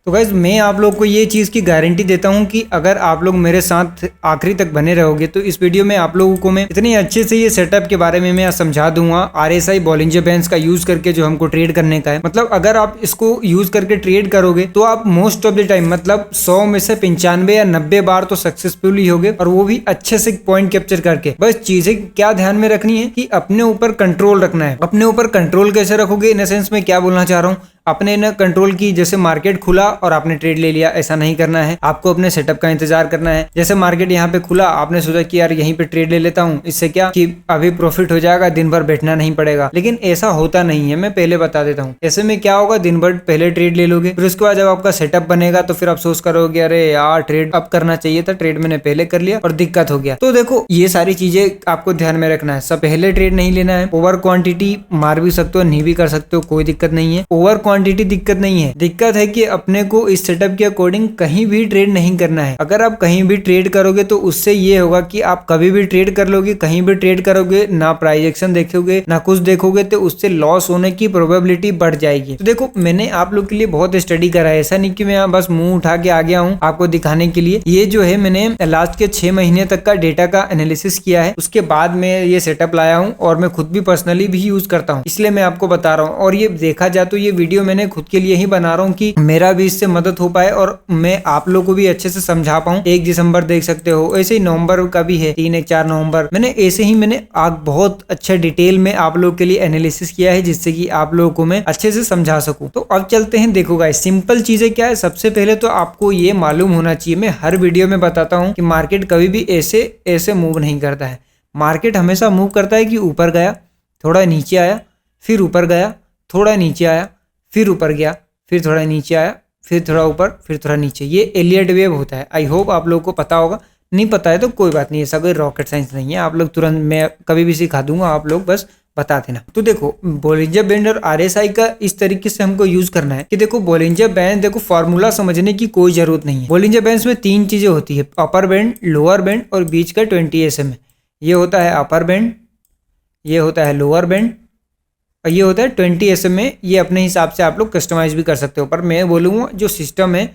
तो गाइज मैं आप लोग को ये चीज़ की गारंटी देता हूँ कि अगर आप लोग मेरे साथ आखिरी तक बने रहोगे तो इस वीडियो में आप लोगों को मैं इतने अच्छे से ये सेटअप के बारे में मैं समझा दूंगा। RSI बॉलिंजर बैंड्स का यूज करके जो हमको ट्रेड करने का है, मतलब अगर आप इसको यूज करके ट्रेड करोगे तो आप मोस्ट ऑफ द टाइम मतलब 100 में से 95 या 90 बार तो सक्सेसफुली होगे, और वो भी अच्छे से पॉइंट कैप्चर करके। बस चीजें क्या ध्यान में रखनी है कि अपने ऊपर कंट्रोल रखना है। अपने ऊपर कंट्रोल कैसे रखोगे, इन सेंस में क्या बोलना चाह रहा हूँ, अपने न कंट्रोल की, जैसे मार्केट खुला और आपने ट्रेड ले लिया, ऐसा नहीं करना है। आपको अपने सेटअप का इंतजार करना है। जैसे मार्केट यहाँ पे खुला, आपने सोचा कि यार यहीं पे ट्रेड ले लेता हूँ, इससे क्या कि अभी प्रॉफिट हो जाएगा, दिन भर बैठना नहीं पड़ेगा। लेकिन ऐसा होता नहीं है, मैं पहले बता देता हूँ। ऐसे में क्या होगा, दिन भर पहले ट्रेड ले लोगे, फिर उसके बाद जब आपका सेटअप बनेगा तो फिर अफसोस करोगे अरे यार ट्रेड अब करना चाहिए था, ट्रेड मैंने पहले कर लिया और दिक्कत हो गया। तो देखो ये सारी चीजें आपको ध्यान में रखना है। सब पहले ट्रेड नहीं लेना है। ओवर क्वांटिटी मार भी सकते हो, नहीं भी कर सकते हो, कोई दिक्कत नहीं है। ओवर क्वांटिटी दिक्कत नहीं है, दिक्कत है कि अपने को इस सेटअप के अकॉर्डिंग कहीं भी ट्रेड नहीं करना है। अगर आप कहीं भी ट्रेड करोगे तो उससे ये होगा कि आप कभी भी ट्रेड कर लोगे, कहीं भी ट्रेड करोगे, ना प्राइस एक्शन देखोगे ना कुछ देखोगे, तो उससे लॉस होने की प्रोबेबिलिटी बढ़ जाएगी। तो देखो मैंने आप लोग के लिए बहुत स्टडी करा है, ऐसा नहीं कि मैं बस मुंह उठा के आ गया हूँ आपको दिखाने के लिए। ये जो है मैंने लास्ट के 6 महीने तक का डेटा का एनालिसिस किया है, उसके बाद मैं ये सेटअप लाया हूँ और मैं खुद भी पर्सनली भी यूज करता हूँ, इसलिए मैं आपको बता रहा हूँ। और ये देखा जाए तो ये वीडियो मैंने खुद के लिए ही बना रहा हूँ कि मेरा भी इससे मदद हो पाए और मैं आप लोगों को भी अच्छे से समझा पाऊँ। 1 दिसंबर देख सकते हो, ऐसे ही नवंबर का भी है, 3-4 नवंबर मैंने ऐसे ही मैंने बहुत अच्छा डिटेल में आप लोगों के लिए एनालिसिस किया है, जिससे कि आप लोगों को मैं अच्छे से समझा सकूं। तो अब चलते हैं। देखो गाइस, सिंपल चीजें क्या है, सबसे पहले तो आपको ये मालूम होना चाहिए, मैं हर वीडियो में बताता हूँ कि मार्केट कभी भी ऐसे मूव नहीं करता है। मार्केट हमेशा मूव करता है कि ऊपर गया, थोड़ा नीचे आया, फिर ऊपर गया, थोड़ा नीचे आया, फिर ऊपर गया, फिर थोड़ा नीचे आया, फिर थोड़ा ऊपर, फिर थोड़ा नीचे। ये एलियट वेव होता है। आई होप आप लोगों को पता होगा, नहीं पता है तो कोई बात नहीं, ऐसा कोई रॉकेट साइंस नहीं है। आप लोग तुरंत, मैं कभी भी सिखा दूंगा, आप लोग बस बता देना। तो देखो बॉलिंजर बैंड और RSI का इस तरीके से हमको यूज करना है कि देखो बॉलिंजर बैंड, देखो फॉर्मूला समझने की कोई जरूरत नहीं है। बॉलिंजर बैंड्स में 3 चीजें होती है, अपर बैंड, लोअर बैंड और बीच का 20 SMA। ये होता है अपर बैंड, ये होता है लोअर बैंड और ये होता है 20 SMA। ये अपने हिसाब से आप लोग कस्टमाइज भी कर सकते हो, पर मैं बोलूँगा जो सिस्टम है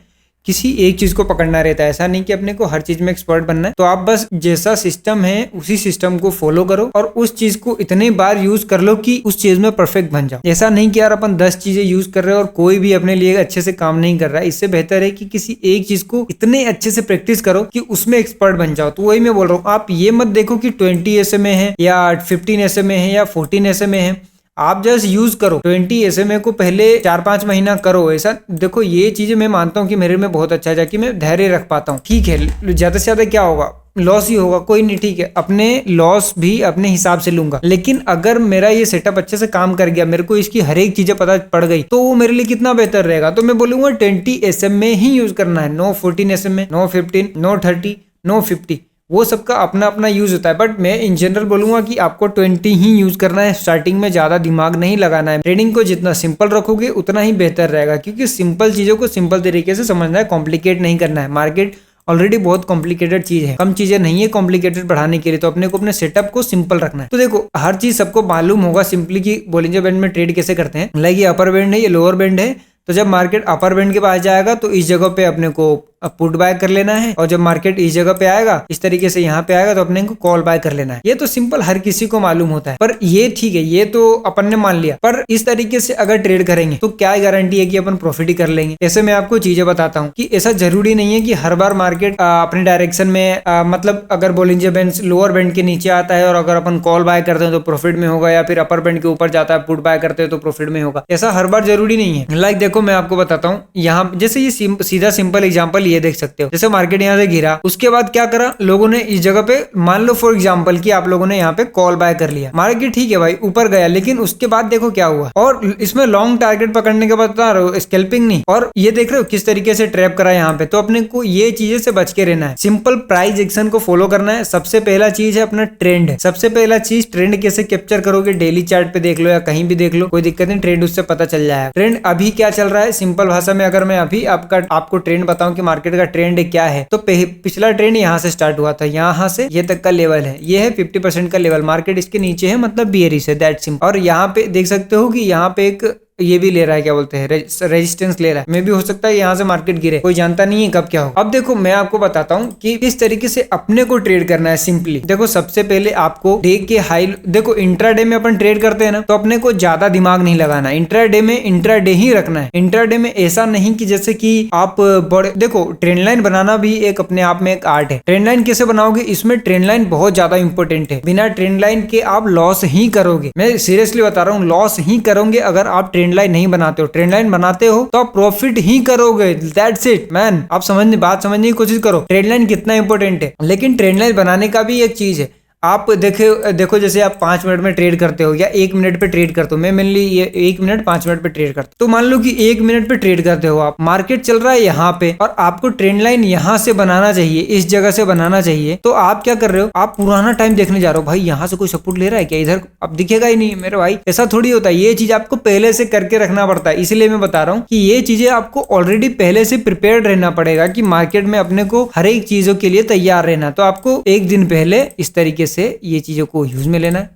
किसी एक चीज को पकड़ना रहता है। ऐसा नहीं कि अपने को हर चीज में एक्सपर्ट बनना है। तो आप बस जैसा सिस्टम है उसी सिस्टम को फॉलो करो और उस चीज को इतने बार यूज कर लो कि उस चीज में परफेक्ट बन जाओ। ऐसा नहीं कि यार अपन 10 चीजें यूज कर रहे हो और कोई भी अपने लिए अच्छे से काम नहीं कर रहा है। इससे बेहतर है कि किसी एक चीज को इतने अच्छे से प्रैक्टिस करो कि उसमें एक्सपर्ट बन जाओ। तो वही मैं बोल रहा हूँ, आप ये मत देखो कि 20 SMA है या 15 SMA है या 14 SMA है। आप जस्ट यूज करो 20 SMA को पहले 4-5 महीना करो। ऐसा देखो ये चीजें मैं मानता हूँ कि मेरे में बहुत अच्छा है कि मैं धैर्य रख पाता हूँ। ठीक है, ज्यादा से ज्यादा क्या होगा, लॉस ही होगा, कोई नहीं, ठीक है, अपने लॉस भी अपने हिसाब से लूंगा। लेकिन अगर मेरा ये सेटअप अच्छे से काम कर गया, मेरे को इसकी हर एक चीजें पता पड़ गई, तो वो मेरे लिए कितना बेहतर रहेगा। तो मैं बोलूंगा 20 SMA ही यूज करना है, no 14 SMA, no 15, no 30, no 50। वो सबका अपना अपना यूज होता है, बट मैं इन जनरल बोलूंगा कि आपको 20 ही यूज करना है। स्टार्टिंग में ज्यादा दिमाग नहीं लगाना है। ट्रेडिंग को जितना सिंपल रखोगे उतना ही बेहतर रहेगा, क्योंकि सिंपल चीजों को सिंपल तरीके से समझना है, कॉम्प्लिकेट नहीं करना है। मार्केट ऑलरेडी बहुत कॉम्प्लिकेटेड चीज है, कम चीजें नहीं है कॉम्प्लिकेटेड बढ़ाने के लिए। तो अपने को अपने सेटअप को सिंपल रखना है। तो देखो हर चीज सबको मालूम होगा सिंपली कि बॉलिंजर बैंड में ट्रेड कैसे करते हैं। लाइक ये अपर बैंड है, ये लोअर बैंड है। तो जब मार्केट अपर बैंड के पास जाएगा तो इस जगह पे अपने को पुट बाय कर लेना है, और जब मार्केट इस जगह पे आएगा, इस तरीके से यहाँ पे आएगा, तो अपने को कॉल बाय कर लेना है। ये तो सिंपल हर किसी को मालूम होता है, पर ये ठीक है, ये तो अपन ने मान लिया। पर इस तरीके से अगर ट्रेड करेंगे तो क्या गारंटी है कि अपन प्रॉफिट ही कर लेंगे। ऐसे मैं आपको चीजें बताता हूँ कि ऐसा जरूरी नहीं है कि हर बार मार्केट अपने डायरेक्शन में मतलब अगर बॉलिंजर बैंड लोअर बैंड के नीचे आता है और अगर अपन कॉल बाय करते हैं तो प्रॉफिट में होगा, या फिर अपर बैंड के ऊपर जाता है पुट बाय करते हैं तो प्रॉफिट में होगा। ऐसा हर बार जरूरी नहीं है। लाइक देखो मैं आपको बताता हूँ, यहाँ जैसे ये सीधा सिंपल एग्जाम्पल ये देख सकते हो। जैसे मार्केट यहाँ से गिरा, उसके बाद क्या करा लोगों ने, इस जगह पे मान लो फॉर एग्जांपल कि आप लोगों ने यहाँ पे कॉल बाय कर लिया, मार्केट ठीक है भाई ऊपर गया, लेकिन उसके बाद देखो क्या हुआ। और इसमें लॉन्ग टारगेट पकड़ने के बाद बता रहा हूँ, स्कैल्पिंग नहीं। और ये देख रहे हो किस तरीके से ट्रैप करा यहाँ पे। तो अपने को ये चीजें से बच के रहना है, सिंपल प्राइस एक्शन को फॉलो करना है। सबसे पहला चीज है अपना ट्रेंड। सबसे पहला चीज ट्रेंड कैसे कैप्चर करोगे, डेली चार्ट पे देख लो या कहीं भी देख लो, कोई दिक्कत नहीं, ट्रेंड उससे पता चल जाएगा। ट्रेंड अभी क्या चल रहा है, सिंपल भाषा में अगर मैं अभी आपको ट्रेंड बताऊं कि मार्केट का ट्रेंड क्या है, तो पिछला ट्रेंड यहाँ से स्टार्ट हुआ था, यहाँ से ये तक का लेवल है, ये है 50% का लेवल। मार्केट इसके नीचे है, मतलब बियरिश है, दैट सिंपल। और यहाँ पे देख सकते हो कि यहाँ पे एक ये भी ले रहा है, क्या बोलते हैं, रेजिस्टेंस ले रहा है। मे भी हो सकता है यहाँ से मार्केट गिरे, कोई जानता नहीं है कब क्या हो। अब देखो मैं आपको बताता हूँ कि किस तरीके से अपने को ट्रेड करना है। सिंपली देखो, सबसे पहले आपको डे के हाई, देखो इंट्राडे में अपन ट्रेड करते हैं ना, तो अपने को ज्यादा दिमाग नहीं लगाना, इंट्राडे में इंट्राडे ही रखना है। इंट्राडे में ऐसा नहीं कि जैसे कि आप बड़े, देखो ट्रेंड लाइन बनाना भी एक अपने आप में एक आर्ट है। ट्रेंड लाइन कैसे बनाओगे, इसमें ट्रेंड लाइन बहुत ज्यादा इंपॉर्टेंट है। बिना ट्रेंड लाइन के आप लॉस ही करोगे, मैं सीरियसली बता रहा हूँ, लॉस ही करोगे अगर आप ट्रेंड लाइन नहीं बनाते हो। ट्रेंड लाइन बनाते हो तो आप प्रॉफिट ही करोगे, दैट्स इट मैन। आप बात समझने की कोशिश करो, ट्रेंड लाइन कितना इंपॉर्टेंट है। लेकिन ट्रेंड लाइन बनाने का भी एक चीज है, आप देखो जैसे आप 5 मिनट में ट्रेड करते हो या 1 मिनट पे ट्रेड करते हो, मैं मेनली ये 1 मिनट 5 मिनट पे ट्रेड करता हूं। तो मान लो कि 1 मिनट पे ट्रेड करते हो आप, मार्केट चल रहा है यहाँ पे और आपको ट्रेंड लाइन यहाँ से बनाना चाहिए, इस जगह से बनाना चाहिए। तो आप क्या कर रहे हो, आप पुराना टाइम देखने जा रहे हो, भाई यहाँ से कोई सपोर्ट ले रहा है क्या, इधर अब दिखेगा ही नहीं मेरे भाई। ऐसा थोड़ी होता है, ये चीज आपको पहले से करके रखना पड़ता है। इसलिए मैं बता रहा हूँ कि ये चीजें आपको ऑलरेडी पहले से प्रिपेयर्ड रहना पड़ेगा कि मार्केट में अपने को हर एक चीजों के लिए तैयार रहना। तो आपको एक दिन पहले इस तरीके से ये चीजों को यूज में लेना है,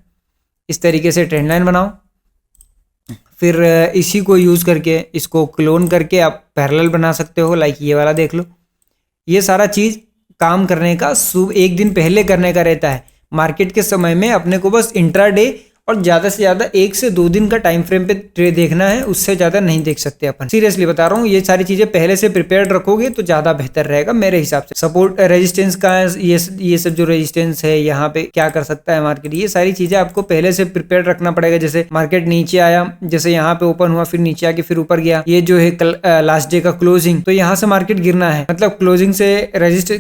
इस तरीके से ट्रेंड लाइन बनाओ, फिर इसी को यूज करके इसको क्लोन करके आप पैरेलल बना सकते हो। लाइक ये वाला देख लो, ये सारा चीज काम करने का एक दिन पहले करने का रहता है। मार्केट के समय में अपने को बस इंट्राडे और ज्यादा से ज्यादा 1 से 2 दिन का टाइम फ्रेम पे ट्रेड देखना है, उससे ज्यादा नहीं देख सकते अपन। सीरियसली बता रहा हूँ, ये सारी चीजें पहले से प्रिपेयर्ड रखोगे तो ज्यादा बेहतर रहेगा मेरे हिसाब से। सपोर्ट रेजिस्टेंस का ये सब जो रेजिस्टेंस है, यहाँ पे क्या कर सकता है मार्केट, ये सारी चीजें आपको पहले से प्रिपेयर्ड रखना पड़ेगा। जैसे मार्केट नीचे आया, जैसे यहाँ पे ओपन हुआ, फिर नीचे आके फिर ऊपर गया, ये जो है लास्ट डे का क्लोजिंग, तो यहाँ से मार्केट गिरना है, मतलब क्लोजिंग से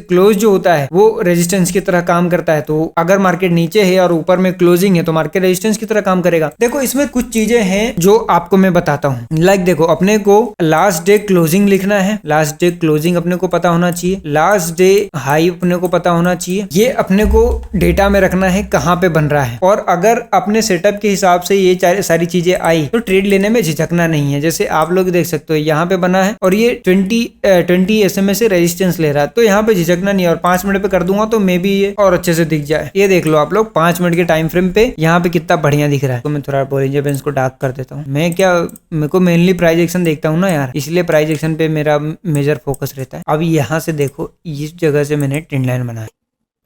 क्लोज जो होता है वो रेजिस्टेंस की तरह काम करता है। तो अगर मार्केट नीचे है और ऊपर में क्लोजिंग है तो मार्केट रेजिस्टेंस की तरह काम करेगा। देखो इसमें कुछ चीजें हैं जो आपको मैं बताता हूँ। लाइक देखो, अपने को लास्ट डे क्लोजिंग लिखना है, लास्ट डे क्लोजिंग अपने को पता होना चाहिए, लास्ट डे हाई अपने को पता होना चाहिए। ये अपने को डेटा में रखना है कहाँ पे बन रहा है। और अगर अपने सेटअप के हिसाब से ये सारी चीजें आई तो ट्रेड लेने में झिझकना नहीं है। जैसे आप लोग देख सकते हो यहाँ पे बना है और ये 20 SMA से रेजिस्टेंस ले रहा है, तो यहाँ पे झिझकना नहीं है। और 5 मिनट पे कर दूंगा तो मे बी ये और अच्छे से दिख जाए। ये देख लो आप लोग 5 मिनट के टाइम फ्रेम पे यहाँ पे कितना बढ़िया दिख रहा है। तो मैं थोड़ा बोलिंजर बैंड्स को डार्क कर देता हूँ। मेरे को मेनली प्राइस एक्शन देखता हूँ ना यार, इसलिए प्राइस एक्शन पे मेरा मेजर फोकस रहता है। अब यहाँ से देखो, इस जगह से मैंने ट्रेंड लाइन बनाया,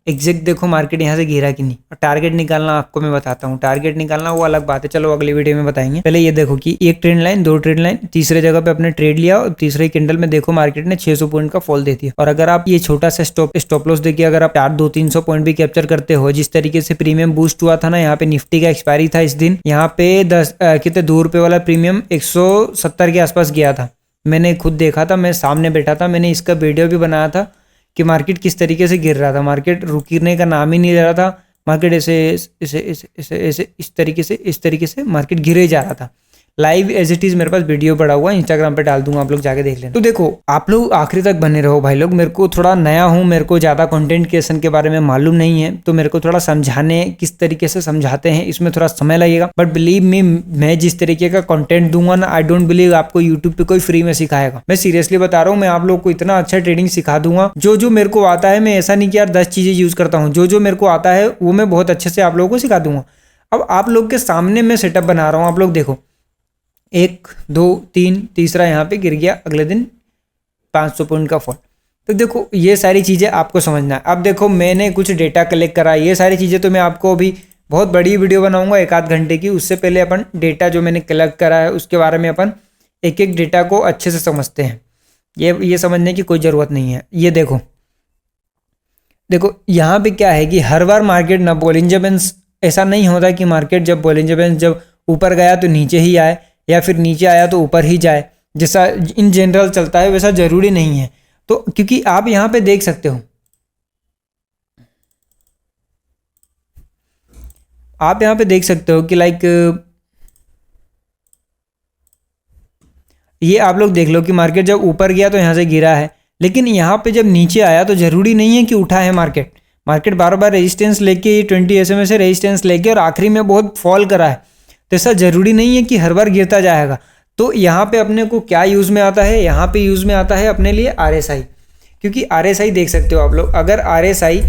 एग्जैक्ट देखो मार्केट यहाँ से गिरा कि नहीं। और टारगेट निकालना आपको मैं बताता हूँ, टारगेट निकालना वो अलग बात है, चलो अगली वीडियो में बताएंगे। पहले ये देखो कि एक ट्रेंड लाइन, 2 ट्रेंड लाइन, तीसरे जगह पे अपने ट्रेड लिया और तीसरे कैंडल में देखो मार्केट ने 600 पॉइंट का फॉल दे दिया। और अगर आप ये छोटा सा स्टॉप लॉस देखिए, अगर आप 400-300 पॉइंट भी कैप्चर करते हो, जिस तरीके से प्रीमियम बूस्ट हुआ था ना, यहाँ पे निफ्टी का एक्सपायरी था इस दिन, यहाँ पे 10 कितने ₹2 वाला प्रीमियम 170 के आसपास गया था। मैंने खुद देखा था, मैं सामने बैठा था, मैंने इसका वीडियो भी बनाया था कि मार्केट किस तरीके से गिर रहा था। मार्केट रुकने का नाम ही नहीं ले रहा था, मार्केट ऐसे इस तरीके से मार्केट गिरे जा रहा था। लाइव एज इट इज मेरे पास वीडियो पड़ा हुआ है, इंस्टाग्राम पे डाल दूंगा, आप लोग जाके देख लेना। तो देखो आप लोग आखिरी तक बने रहो भाई लोग। मेरे को थोड़ा नया हूँ, मेरे को ज्यादा कंटेंट क्रिएशन के बारे में मालूम नहीं है, तो मेरे को थोड़ा समझाने किस तरीके से समझाते हैं इसमें थोड़ा समय लगेगा। बट बिलीव मी, मैं जिस तरीके का कंटेंट दूंगा ना, आई डोंट बिलीव आपको यूट्यूब पे कोई फ्री में सिखाएगा। मैं सीरियसली बता रहा हूँ, मैं आप लोग को इतना अच्छा ट्रेडिंग सिखा दूंगा। जो मेरे को आता है, मैं ऐसा नहीं कि यार 10 चीजें यूज करता हूँ, जो मेरे को आता है वो मैं बहुत अच्छे से आप लोगों को सिखा दूंगा। अब आप लोग के सामने मैं सेटअप बना रहा हूँ, आप लोग देखो 1 2 3, तीसरा यहाँ पे गिर गया, अगले दिन 500 पॉइंट का फॉल। तो देखो ये सारी चीज़ें आपको समझना है। अब देखो मैंने कुछ डेटा कलेक्ट करा, ये सारी चीज़ें तो मैं आपको अभी बहुत बड़ी वीडियो बनाऊंगा 1-8 घंटे की। उससे पहले अपन डेटा जो मैंने कलेक्ट करा है उसके बारे में अपन एक डेटा को अच्छे से समझते हैं। ये समझने की कोई ज़रूरत नहीं है। ये देखो यहाँ पे क्या है कि हर बार मार्केट ना बोलिंजर बैंड्स, ऐसा नहीं होता कि मार्केट जब बोलिंजर बैंड्स जब ऊपर गया तो नीचे ही आए या फिर नीचे आया तो ऊपर ही जाए, जैसा इन जनरल चलता है वैसा जरूरी नहीं है। तो क्योंकि आप यहाँ पे देख सकते हो, आप यहाँ पे देख सकते हो कि लाइक ये आप लोग देख लो कि मार्केट जब ऊपर गया तो यहाँ से गिरा है, लेकिन यहाँ पे जब नीचे आया तो जरूरी नहीं है कि उठा है मार्केट बार बार रेजिस्टेंस लेके 20 SMA से रेजिस्टेंस लेके और आखिरी में बहुत फॉल करा है। तो ऐसा जरूरी नहीं है कि हर बार गिरता जाएगा। तो यहाँ पे अपने को क्या यूज में आता है, यहाँ पे यूज में आता है अपने लिए RSI, क्योंकि RSI देख सकते हो आप लोग, अगर RSI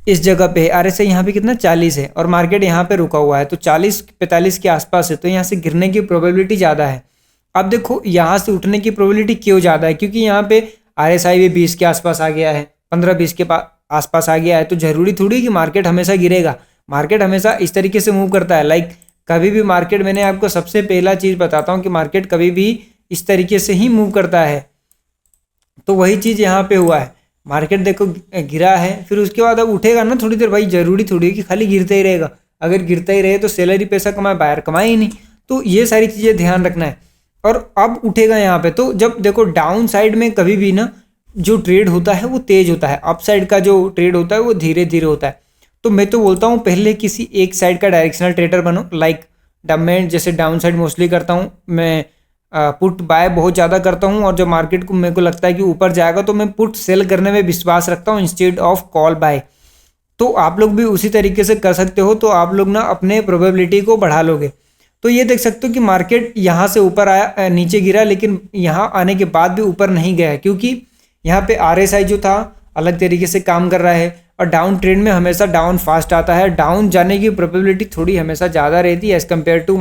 इस जगह पे RSI यहाँ पे कितना 40 है और मार्केट यहाँ पे रुका हुआ है, तो 40-45 के आसपास है, तो यहाँ से गिरने की प्रोबेबिलिटी ज़्यादा है। अब देखो यहाँ से उठने की प्रोबेबिलिटी क्यों ज़्यादा है, क्योंकि यहाँ पे RSI भी 20 के आसपास आ गया है, 15-20 के आसपास आ गया है, तो जरूरी थोड़ी कि मार्केट हमेशा गिरेगा। मार्केट हमेशा इस तरीके से मूव करता है। लाइक कभी भी मार्केट, मैंने आपको सबसे पहला चीज़ बताता हूँ कि मार्केट कभी भी इस तरीके से ही मूव करता है, तो वही चीज़ यहाँ पे हुआ है। मार्केट देखो गिरा है, फिर उसके बाद अब उठेगा ना थोड़ी देर। भाई जरूरी थोड़ी है कि खाली गिरता ही रहेगा, अगर गिरता ही रहे तो सेलर ही पैसा कमाए, बायर कमाए ही नहीं। तो ये सारी चीज़ें ध्यान रखना है। और अब उठेगा यहाँ पे, तो जब देखो डाउन साइड में कभी भी ना जो ट्रेड होता है वो तेज होता है, अप साइड का जो ट्रेड होता है वो धीरे धीरे होता है। तो मैं तो बोलता हूँ पहले किसी एक साइड का डायरेक्शनल ट्रेडर बनो। लाइक मैं जैसे डाउन साइड मोस्टली करता हूँ, मैं पुट बाय बहुत ज़्यादा करता हूँ, और जब मार्केट को मेरे को लगता है कि ऊपर जाएगा तो मैं पुट सेल करने में विश्वास रखता हूँ इंस्टेड ऑफ कॉल बाय। तो आप लोग भी उसी तरीके से कर सकते हो, तो आप लोग ना अपने प्रोबेबिलिटी को बढ़ा लोगे। तो ये देख सकते हो कि मार्केट यहाँ से ऊपर आया, नीचे गिरा, लेकिन यहाँ आने के बाद भी ऊपर नहीं गया, क्योंकि यहाँ पे RSI जो था अलग तरीके से काम कर रहा है, और डाउन ट्रेंड में हमेशा डाउन फास्ट आता है। डाउन जाने की प्रोबेबिलिटी थोड़ी हमेशा ज़्यादा रहती है एज़ कम्पेयर टू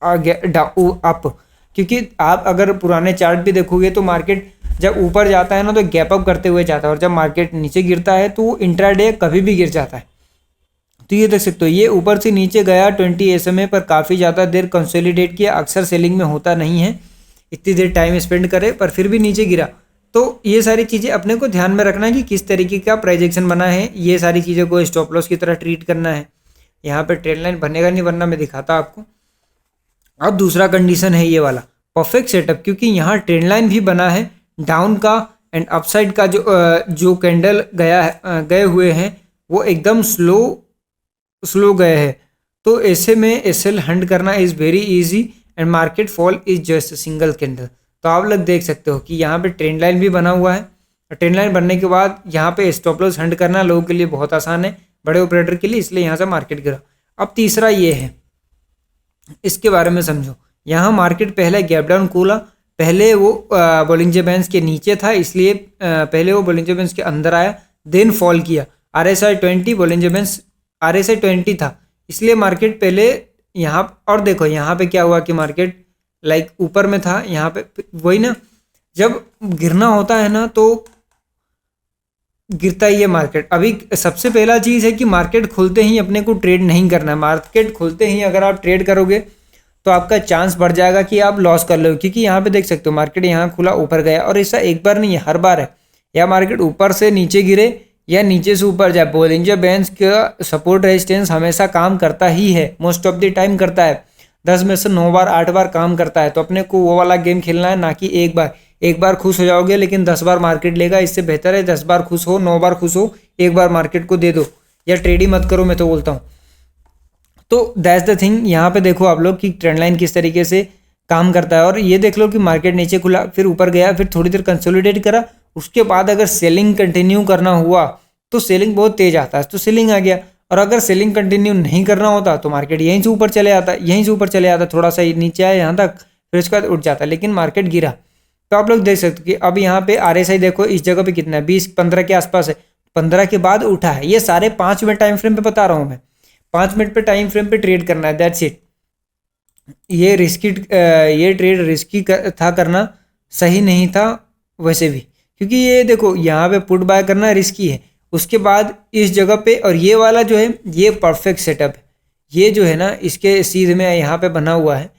अप, क्योंकि आप अगर पुराने चार्ट भी देखोगे तो मार्केट जब ऊपर जाता है ना तो गैप अप करते हुए जाता है, और जब मार्केट नीचे गिरता है तो इंट्राडे कभी भी गिर जाता है। तो ये देख सकते हो ये ऊपर से नीचे गया 20 SMA पर, काफ़ी ज़्यादा देर कंसोलिडेट किया। अक्सर सेलिंग में होता नहीं है इतनी देर टाइम स्पेंड करे, पर फिर भी नीचे गिरा। तो ये सारी चीज़ें अपने को ध्यान में रखना है कि किस तरीके का प्राइस एक्शन बना है, ये सारी चीज़ों को स्टॉप लॉस की तरह ट्रीट करना है। यहाँ पे ट्रेंड लाइन बनेगा नहीं, वरना मैं दिखाता आपको। अब दूसरा कंडीशन है ये वाला परफेक्ट सेटअप, क्योंकि यहाँ ट्रेंड लाइन भी बना है डाउन का, एंड अपसाइड का जो कैंडल गए हुए हैं वो एकदम स्लो गए हैं। तो ऐसे में SL हंट करना is very easy, and market fall is just single candle. तो आप लोग देख सकते हो कि यहाँ पे ट्रेंड लाइन भी बना हुआ है। ट्रेंड लाइन बनने के बाद यहाँ पे स्टॉप लॉस हंट करना लोगों के लिए बहुत आसान है, बड़े ऑपरेटर के लिए, इसलिए यहाँ से मार्केट गिरा। अब तीसरा ये है, इसके बारे में समझो। यहाँ मार्केट पहले गैप डाउन खोला, पहले वो बोलिंजर बैंड्स के नीचे था, इसलिए पहले वो बोलिंजर बैंड्स के अंदर आया, देन फॉल किया। RSI 20 बोलिंजर बैंड्स RSI 20 था, इसलिए मार्केट पहले यहाँ, और देखो यहाँ पे क्या हुआ कि मार्केट लाइक ऊपर में था, यहाँ पे वही ना, जब गिरना होता है ना तो गिरता ही है मार्केट। अभी सबसे पहला चीज़ है कि मार्केट खुलते ही अपने को ट्रेड नहीं करना है। मार्केट खुलते ही अगर आप ट्रेड करोगे तो आपका चांस बढ़ जाएगा कि आप लॉस कर लो, क्योंकि यहाँ पे देख सकते हो मार्केट यहाँ खुला ऊपर गया, और ऐसा एक बार नहीं है, हर बार है। या मार्केट ऊपर से नीचे गिरे या नीचे से ऊपर जाए, बोलिंजर बैंड्स का सपोर्ट रेजिस्टेंस हमेशा काम करता ही है, मोस्ट ऑफ द टाइम करता है। 10 में से 9 बार 8 बार काम करता है। तो अपने को वो वाला गेम खेलना है, ना कि एक बार खुश हो जाओगे लेकिन 10 बार मार्केट लेगा। इससे बेहतर है 10 बार खुश हो, 9 बार खुश हो, एक बार मार्केट को दे दो, या ट्रेड ही मत करो, मैं तो बोलता हूँ। तो दैट्स द थिंग। यहाँ पे देखो आप लोग कि ट्रेंड लाइन किस तरीके से काम करता है, और ये देख लो कि मार्केट नीचे खुला, फिर ऊपर गया, फिर थोड़ी देर कंसोलिडेट करा, उसके बाद अगर सेलिंग कंटिन्यू करना हुआ तो सेलिंग बहुत तेज आता है, तो सेलिंग आ गया। और अगर सेलिंग कंटिन्यू नहीं करना होता तो मार्केट यहीं से ऊपर चले आता, थोड़ा सा नीचे आया यहाँ तक, फिर उसके बाद उठ जाता, लेकिन मार्केट गिरा। तो आप लोग देख सकते हो कि अब यहाँ पे RSI देखो इस जगह पे कितना है, 20-15 के आसपास है, 15 के बाद उठा है। ये सारे 5 मिनट टाइम फ्रेम पे बता रहा हूँ मैं, 5 मिनट पे टाइम फ्रेम पे ट्रेड करना है, दैट्स इट। ये ट्रेड रिस्की था, करना सही नहीं था वैसे भी, क्योंकि ये देखो यहाँ पे पुट बाय करना रिस्की है। उसके बाद इस जगह पे, और ये वाला जो है ये परफेक्ट सेटअप है, ये जो है ना इसके सीध में यहाँ पे बना हुआ है,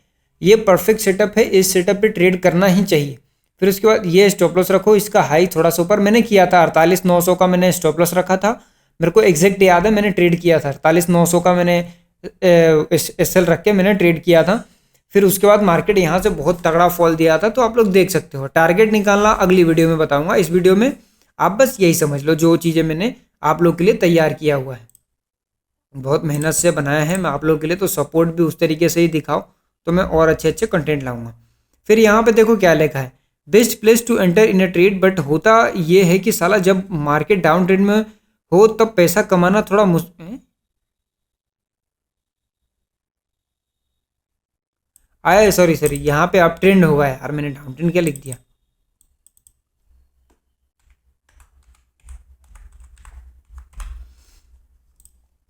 ये परफेक्ट सेटअप है, इस सेटअप पे ट्रेड करना ही चाहिए। फिर उसके बाद ये स्टॉप लॉस रखो, इसका हाई थोड़ा सा ऊपर मैंने किया था 48,900 का, मैंने स्टॉप लॉस रखा था, मेरे को एग्जैक्ट याद है, मैंने ट्रेड किया था 48,900 का, मैंने SL रख के मैंने ट्रेड किया था। फिर उसके बाद मार्केट यहाँ से बहुत तगड़ा फॉल दिया था। तो आप लोग देख सकते हो, टारगेट निकालना अगली वीडियो में बताऊंगा, इस वीडियो में आप बस यही समझ लो जो चीज़ें मैंने आप लोग के लिए तैयार किया हुआ है, बहुत मेहनत से बनाया है मैं आप लोग के लिए। तो सपोर्ट भी उस तरीके से ही दिखाओ तो मैं और अच्छे अच्छे कंटेंट लाऊंगा। फिर यहाँ पे देखो क्या लिखा है, best place to enter in a trade, but होता ये है कि साला जब मार्केट डाउन ट्रेंड में हो तब पैसा कमाना थोड़ा आया, सॉरी यहाँ पे अप ट्रेंड होगा यार, मैंने डाउन ट्रेंड क्या लिख दिया।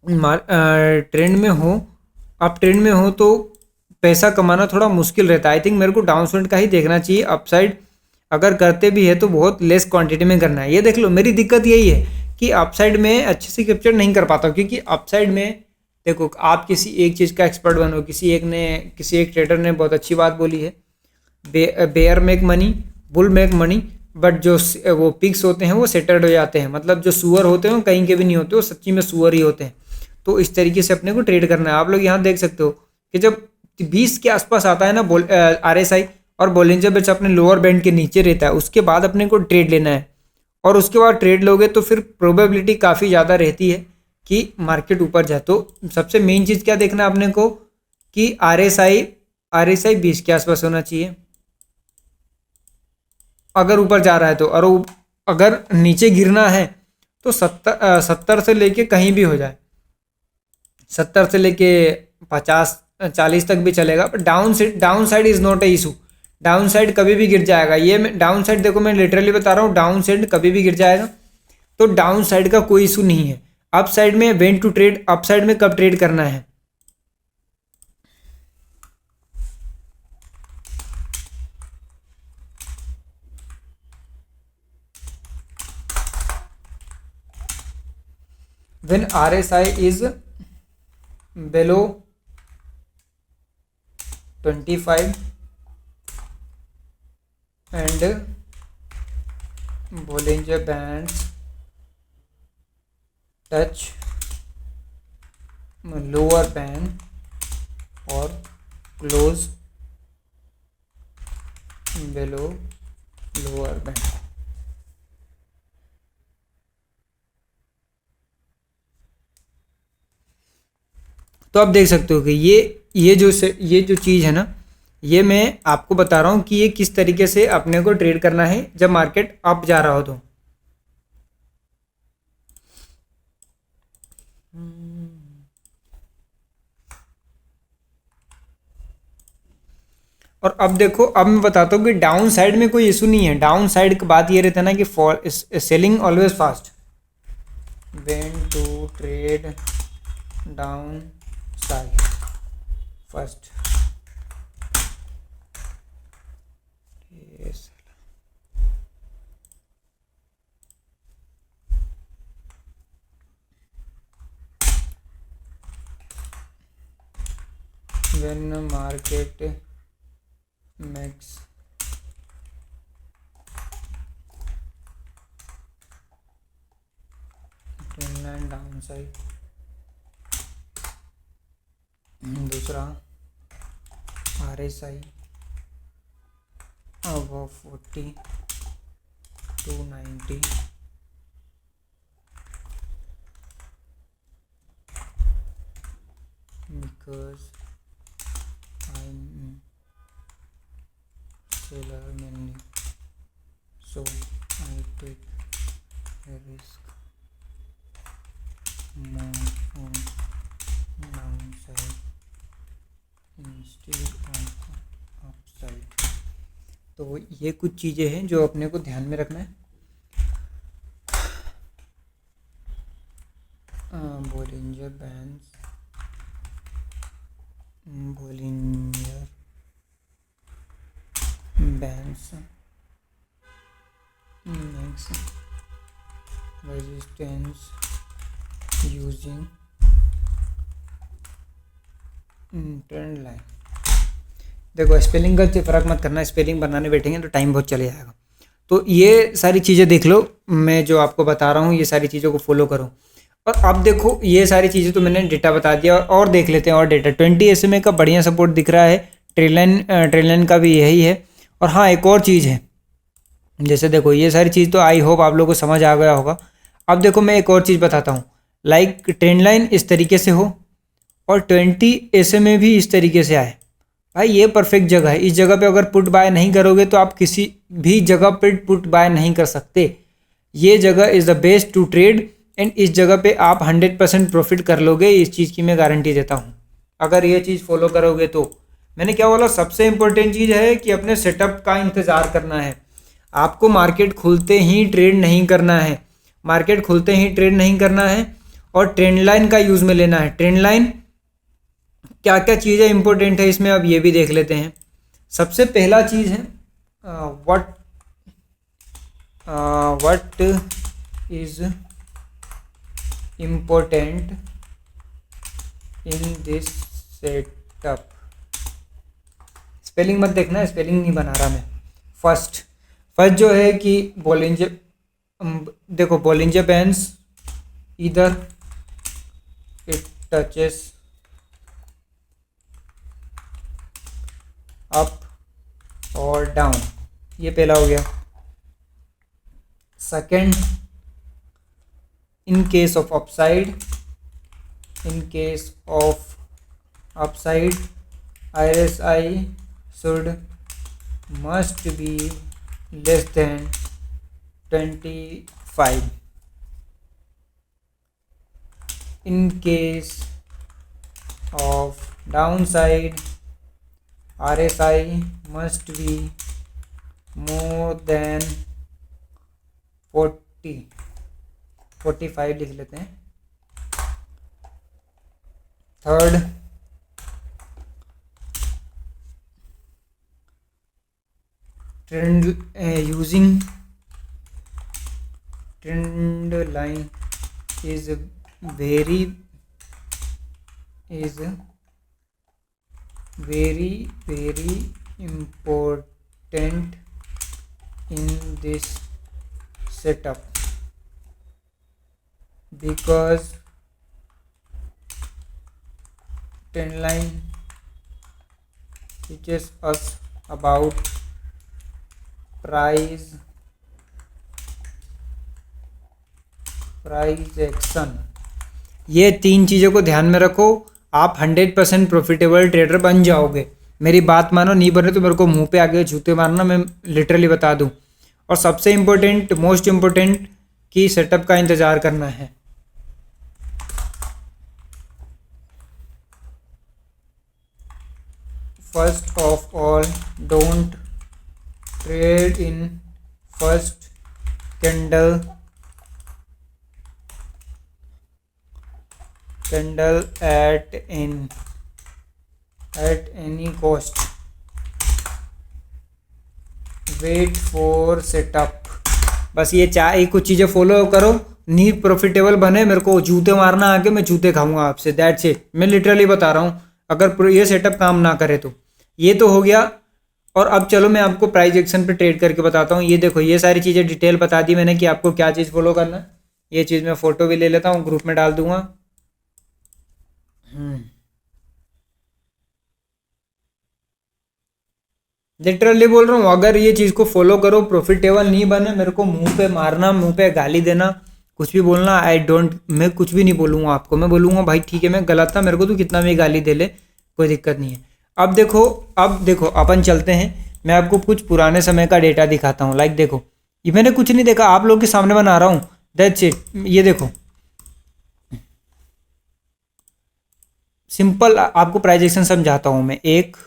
ट्रेंड में हो, आप ट्रेंड में हो तो पैसा कमाना थोड़ा मुश्किल रहता है। आई थिंक मेरे को डाउन साइड का ही देखना चाहिए। अपसाइड अगर करते भी है तो बहुत लेस क्वांटिटी में करना है। ये देख लो, मेरी दिक्कत यही है कि अपसाइड में अच्छे से कैप्चर नहीं कर पाता हूँ, क्योंकि अपसाइड में देखो, आप किसी एक चीज़ का एक्सपर्ट बनो, किसी एक ट्रेडर ने बहुत अच्छी बात बोली है, bear make money, bull make money, but जो वो पिक्स होते हैं वो सेटल्ड हो जाते हैं। मतलब जो सुअर होते हैं वो कहीं के भी नहीं होते, वो सच्ची में सुअर ही होते हैं। तो इस तरीके से अपने को ट्रेड करना है। आप लोग यहाँ देख सकते हो कि जब 20 के आसपास आता है ना RSI और बोलिंजर बैंड अपने लोअर बैंड के नीचे रहता है, उसके बाद अपने को ट्रेड लेना है। और उसके बाद ट्रेड लोगे तो फिर प्रोबेबिलिटी काफ़ी ज़्यादा रहती है कि मार्केट ऊपर जाए। तो सबसे मेन चीज़ क्या देखना है अपने को कि RSI 20 के आसपास होना चाहिए अगर ऊपर जा रहा है तो। और अगर नीचे गिरना है तो 70 से लेके कहीं भी हो जाए, 70 से लेके 50-40 तक भी चलेगा। पर down side is not a issue. Down side कभी भी गिर जाएगा। ये मैं डाउन साइड देखो, मैं लिटरली बता रहा हूँ, डाउन साइड कभी भी गिर जाएगा। तो डाउन साइड का कोई इशू नहीं है। अप साइड में when to trade, up side में कब ट्रेड करना है। when RSI is below 25 and Bollinger Bands touch lower band or close below lower band। तो आप देख सकते हो कि ये जो चीज़ है ना, ये मैं आपको बता रहा हूँ कि ये किस तरीके से अपने को ट्रेड करना है जब मार्केट अप जा रहा हो तो। और अब देखो, अब मैं बताता हूँ कि डाउन साइड में कोई इशू नहीं है। डाउन साइड की बात ये रहता है ना कि fall selling always fast. When to trade down side first. when market makes trendline downside। दूसरा RSI above 40 to 90 because I'm seller mainly, so I take a risk more on downside instead of upside। तो ये कुछ चीज़ें हैं जो अपने को ध्यान में रखना है। Bollinger bands, next resistance using trend line. देखो, स्पेलिंग का फ़र्क मत करना, स्पेलिंग बनाने बैठेंगे तो टाइम बहुत चले जाएगा। तो ये सारी चीज़ें देख लो, मैं जो आपको बता रहा हूँ ये सारी चीज़ों को फॉलो करो। और अब देखो, ये सारी चीज़ें तो मैंने डेटा बता दिया, और देख लेते हैं और डेटा। 20 SMA का बढ़िया सपोर्ट दिख रहा है, ट्रेंड लाइन का भी यही है। और हाँ, एक और चीज़ है, जैसे देखो, ये सारी चीज़ तो आई होप आप लोगों को समझ आ गया होगा। अब देखो, मैं एक और चीज़ बताता हूँ। लाइक ट्रेंड लाइन इस तरीके से हो और 20 SMA भी इस तरीके से आए, भाई ये परफेक्ट जगह है। इस जगह पे अगर पुट बाय नहीं करोगे तो आप किसी भी जगह पे पुट बाय नहीं कर सकते। ये जगह is the best to trade, and इस जगह पे आप 100% प्रॉफिट कर लोगे, इस चीज़ की मैं गारंटी देता हूँ अगर ये चीज़ फॉलो करोगे तो। मैंने क्या बोला, सबसे इंपॉर्टेंट चीज़ है कि अपने सेटअप का इंतज़ार करना है। आपको मार्केट खुलते ही ट्रेड नहीं करना है, मार्केट खुलते ही ट्रेड नहीं करना है। और ट्रेंड लाइन का यूज़ में लेना है। ट्रेंड लाइन क्या क्या चीज़ें इंपॉर्टेंट है इसमें, अब ये भी देख लेते हैं। सबसे पहला चीज़ है what is important in this setup. Spelling मत देखना, स्पेलिंग नहीं बना रहा मैं। फर्स्ट जो है कि बोलिंजर, देखो बोलिंजर बैंड्स इधर इट टचेस अप और डाउन, ये पहला हो गया। Second, in case of upside, in case of upside RSI should must be less than 25. In case of downside, RSI must be more than 45 लिख लेते हैं। Third, using trend line is very important in this setup because trend line teaches us about price action. ये 3 चीज़ों को ध्यान में रखो, आप 100% प्रॉफिटेबल ट्रेडर बन जाओगे। मेरी बात मानो, नहीं बने तो मेरे को मुंह पे आके जूते मारना, मैं लिटरली बता दूं। और सबसे इम्पोर्टेंट, मोस्ट इम्पोर्टेंट कि सेटअप का इंतज़ार करना है। First of all, don't trade in first candle at any cost. Wait for setup। बस ये कुछ चीज़ें फॉलो करो, नहीं प्रॉफिटेबल बने, मेरे को जूते मारना आके मैं जूते खाऊंगा आपसे, दैट्स इट। मैं लिटरली बता रहा हूँ, अगर ये सेटअप काम ना करे तो। ये तो हो गया। और अब चलो मैं आपको प्राइस एक्शन पे ट्रेड करके बताता हूँ। ये देखो, ये सारी चीज़ें डिटेल बता दी मैंने कि आपको क्या चीज़ फॉलो करना है। ये चीज़ मैं फ़ोटो भी ले लेता हूँ, ग्रुप में डाल दूंगा। लिटरली बोल रहा हूँ, अगर ये चीज़ को फॉलो करो, प्रॉफिटेबल नहीं बने, मेरे को मुंह पे मारना, मुंह पे गाली देना, कुछ भी बोलना, मैं कुछ भी नहीं बोलूँगा आपको। मैं बोलूँगा भाई ठीक है मैं गलत था, मेरे को तो कितना भी गाली दे ले, कोई दिक्कत नहीं है। अब देखो अपन चलते हैं, मैं आपको कुछ पुराने समय का डेटा दिखाता हूँ। लाइक देखो, ये मैंने कुछ नहीं देखा, आप लोग के सामने बना रहा हूँ, दैट्स इट। ये देखो, सिंपल आपको प्राइस एक्शन समझाता हूँ मैं। 1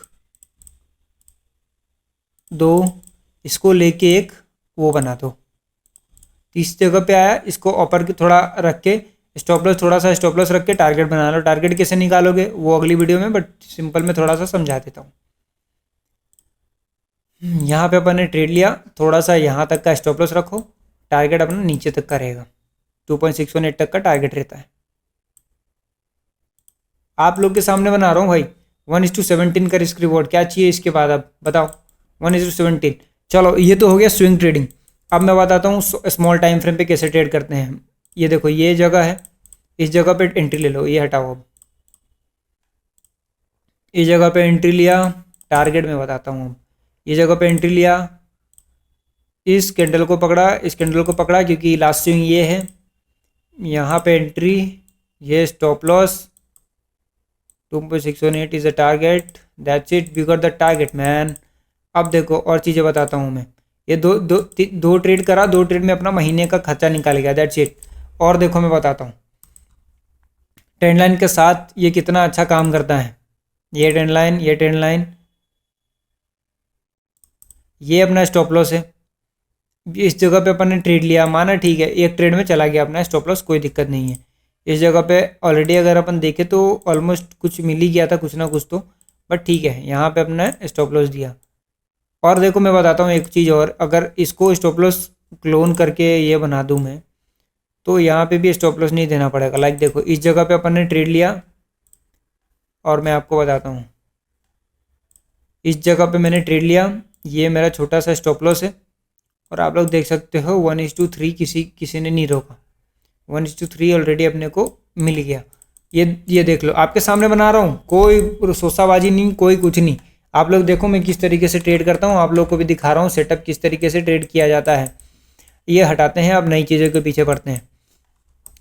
2 इसको लेके एक वो बना दो, इस जगह पे आया, इसको ऊपर की थोड़ा रख के थोड़ा सा स्टॉप लॉस रख के टारगेट बना लो। टारगेट कैसे निकालोगे वो अगली वीडियो में, बट सिंपल में थोड़ा सा समझा देता हूँ। यहाँ पे अपन ने ट्रेड लिया, थोड़ा सा यहाँ तक का स्टॉप लॉस रखो, टारगेट अपना नीचे तक का रहेगा, 2.618 तक का टारगेट रहता है। आप लोग के सामने बना रहा हूँ भाई, 1:17 का रिस्क रिवॉर्ड। क्या चाहिए इसके बाद, अब बताओ। 1:17। चलो ये तो हो गया स्विंग ट्रेडिंग। अब मैं बताता हूँ स्मॉल टाइम फ्रेम पे कैसे ट्रेड करते हैं। ये देखो, ये जगह है, इस जगह पे एंट्री ले लो, ये हटाओ। अब इस जगह पे एंट्री लिया, टारगेट में बताता हूँ। अब ये जगह पे एंट्री लिया, इस कैंडल को पकड़ा, क्योंकि लास्ट स्विंग ये है। यहाँ पे एंट्री, ये stop loss, 2.618 is the target, that's it, we got the target man. अब देखो और चीज़ें बताता हूँ मैं। ये दो ट्रेड करा, 2 ट्रेड में अपना महीने का खर्चा निकाल गया, दैट्स इट। और देखो मैं बताता हूँ ट्रेंड लाइन के साथ ये कितना अच्छा काम करता है। ये ट्रेंड लाइन, ये अपना स्टॉप लॉस है। इस जगह पे अपन ने ट्रेड लिया, माना ठीक है, एक ट्रेड में चला गया अपना स्टॉप लॉस, कोई दिक्कत नहीं है। इस जगह पे ऑलरेडी अगर अपन देखें तो ऑलमोस्ट कुछ मिल ही गया था, कुछ ना कुछ तो, बट ठीक है, यहाँ पे अपने स्टॉप लॉस दिया। और देखो मैं बताता हूँ एक चीज़ और, अगर इसको स्टॉप लॉस क्लोन करके ये बना दूँ मैं, तो यहाँ पे भी स्टॉप लॉस नहीं देना पड़ेगा। लाइक देखो इस जगह पे अपन ने ट्रेड लिया, और मैं आपको बताता हूँ, इस जगह पे मैंने ट्रेड लिया, ये मेरा छोटा सा स्टॉप लॉस है, और आप लोग देख सकते हो 1:3 किसी किसी ने नहीं रोका, 1:3 ऑलरेडी अपने को मिल गया। ये देख लो, आपके सामने बना रहा हूँ, कोई सोसाबाजी नहीं, कोई कुछ नहीं। आप लोग देखो मैं किस तरीके से ट्रेड करता हूँ, आप लोग को भी दिखा रहा हूँ सेटअप किस तरीके से ट्रेड किया जाता है। ये हटाते हैं, अब नई चीज़ों के पीछे पड़ते हैं।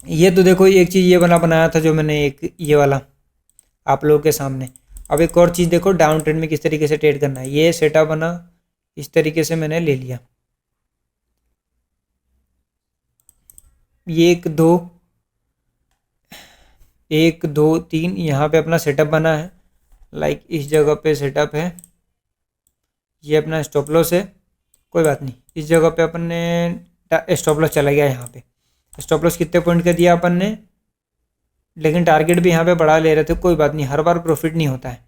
ये तो देखो एक चीज़ ये बनाया था जो मैंने, एक ये वाला आप लोगों के सामने। अब एक और चीज़ देखो, डाउन ट्रेंड में किस तरीके से ट्रेड करना है। ये सेटअप बना, इस तरीके से मैंने ले लिया, ये एक दो तीन यहाँ पे अपना सेटअप बना है। लाइक इस जगह पे सेटअप है, ये अपना स्टॉप लॉस है, कोई बात नहीं। इस जगह पे अपन ने स्टॉप लॉस चला गया, यहाँ पे स्टॉप लॉस कितने पॉइंट का दिया अपन ने, लेकिन टारगेट भी यहाँ पे बढ़ा ले रहे थे, कोई बात नहीं, हर बार प्रॉफिट नहीं होता है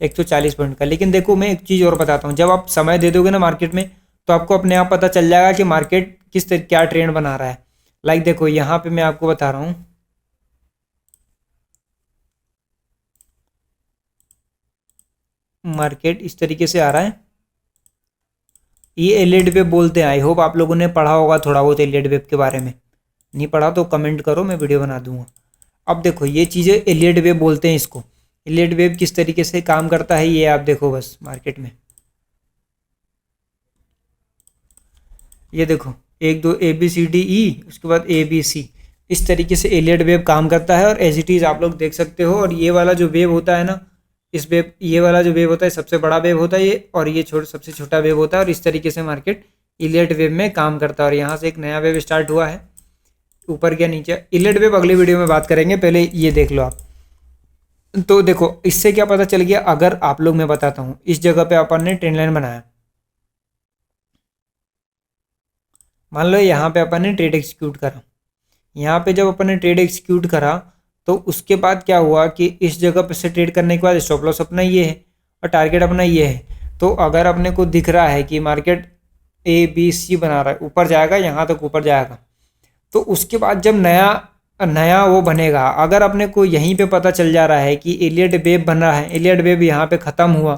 140 पॉइंट का। लेकिन देखो मैं एक चीज़ और बताता हूँ, जब आप समय दे दोगे ना मार्केट में, तो आपको अपने आप पता चल जाएगा कि मार्केट क्या ट्रेंड बना रहा है। लाइक देखो यहाँ पे मैं आपको बता रहा हूँ, मार्केट इस तरीके से आ रहा है, ये एलियट वेब बोलते हैं। आई होप आप लोगों ने पढ़ा होगा थोड़ा बहुत एलियट वेब के बारे में, नहीं पढ़ा तो कमेंट करो, मैं वीडियो बना दूंगा। अब देखो ये चीज़ें एलियट वेब बोलते हैं इसको। एलियट वेब किस तरीके से काम करता है ये आप देखो बस मार्केट में, ये देखो 1 2 ABCDE, उसके बाद ABC, इस तरीके से एलियट वेव काम करता है। और एज इट इज़ आप लोग देख सकते हो। और ये वाला जो वेव होता है ना, इस वेव, ये वाला जो वेव होता है सबसे बड़ा वेव होता है ये, और ये सबसे छोटा वेव होता है। और इस तरीके से मार्केट एलियट वेव में काम करता है। और यहाँ से एक नया वेव स्टार्ट हुआ है, ऊपर गया नीचे। एलियट वेव अगली वीडियो में बात करेंगे, पहले ये देख लो आप। तो देखो इससे क्या पता चल गया, अगर आप लोग, मैं बताता हूँ, इस जगह पे अपन ने ट्रेंड लाइन बनाया, मान लो यहाँ पे अपन ने ट्रेड एग्जीक्यूट करा। यहाँ पे जब अपन ने ट्रेड एग्जीक्यूट करा, तो उसके बाद क्या हुआ कि इस जगह पे से ट्रेड करने के बाद स्टॉप लॉस अपना ये है और टारगेट अपना ये है। तो अगर अपने को दिख रहा है कि मार्केट ABC बना रहा है, ऊपर जाएगा, यहाँ तक ऊपर जाएगा, तो उसके बाद जब नया नया वो बनेगा, अगर अपने को यहीं पे पता चल जा रहा है कि एलियट वेव बन रहा है, एलियट वेव यहाँ पे ख़त्म हुआ,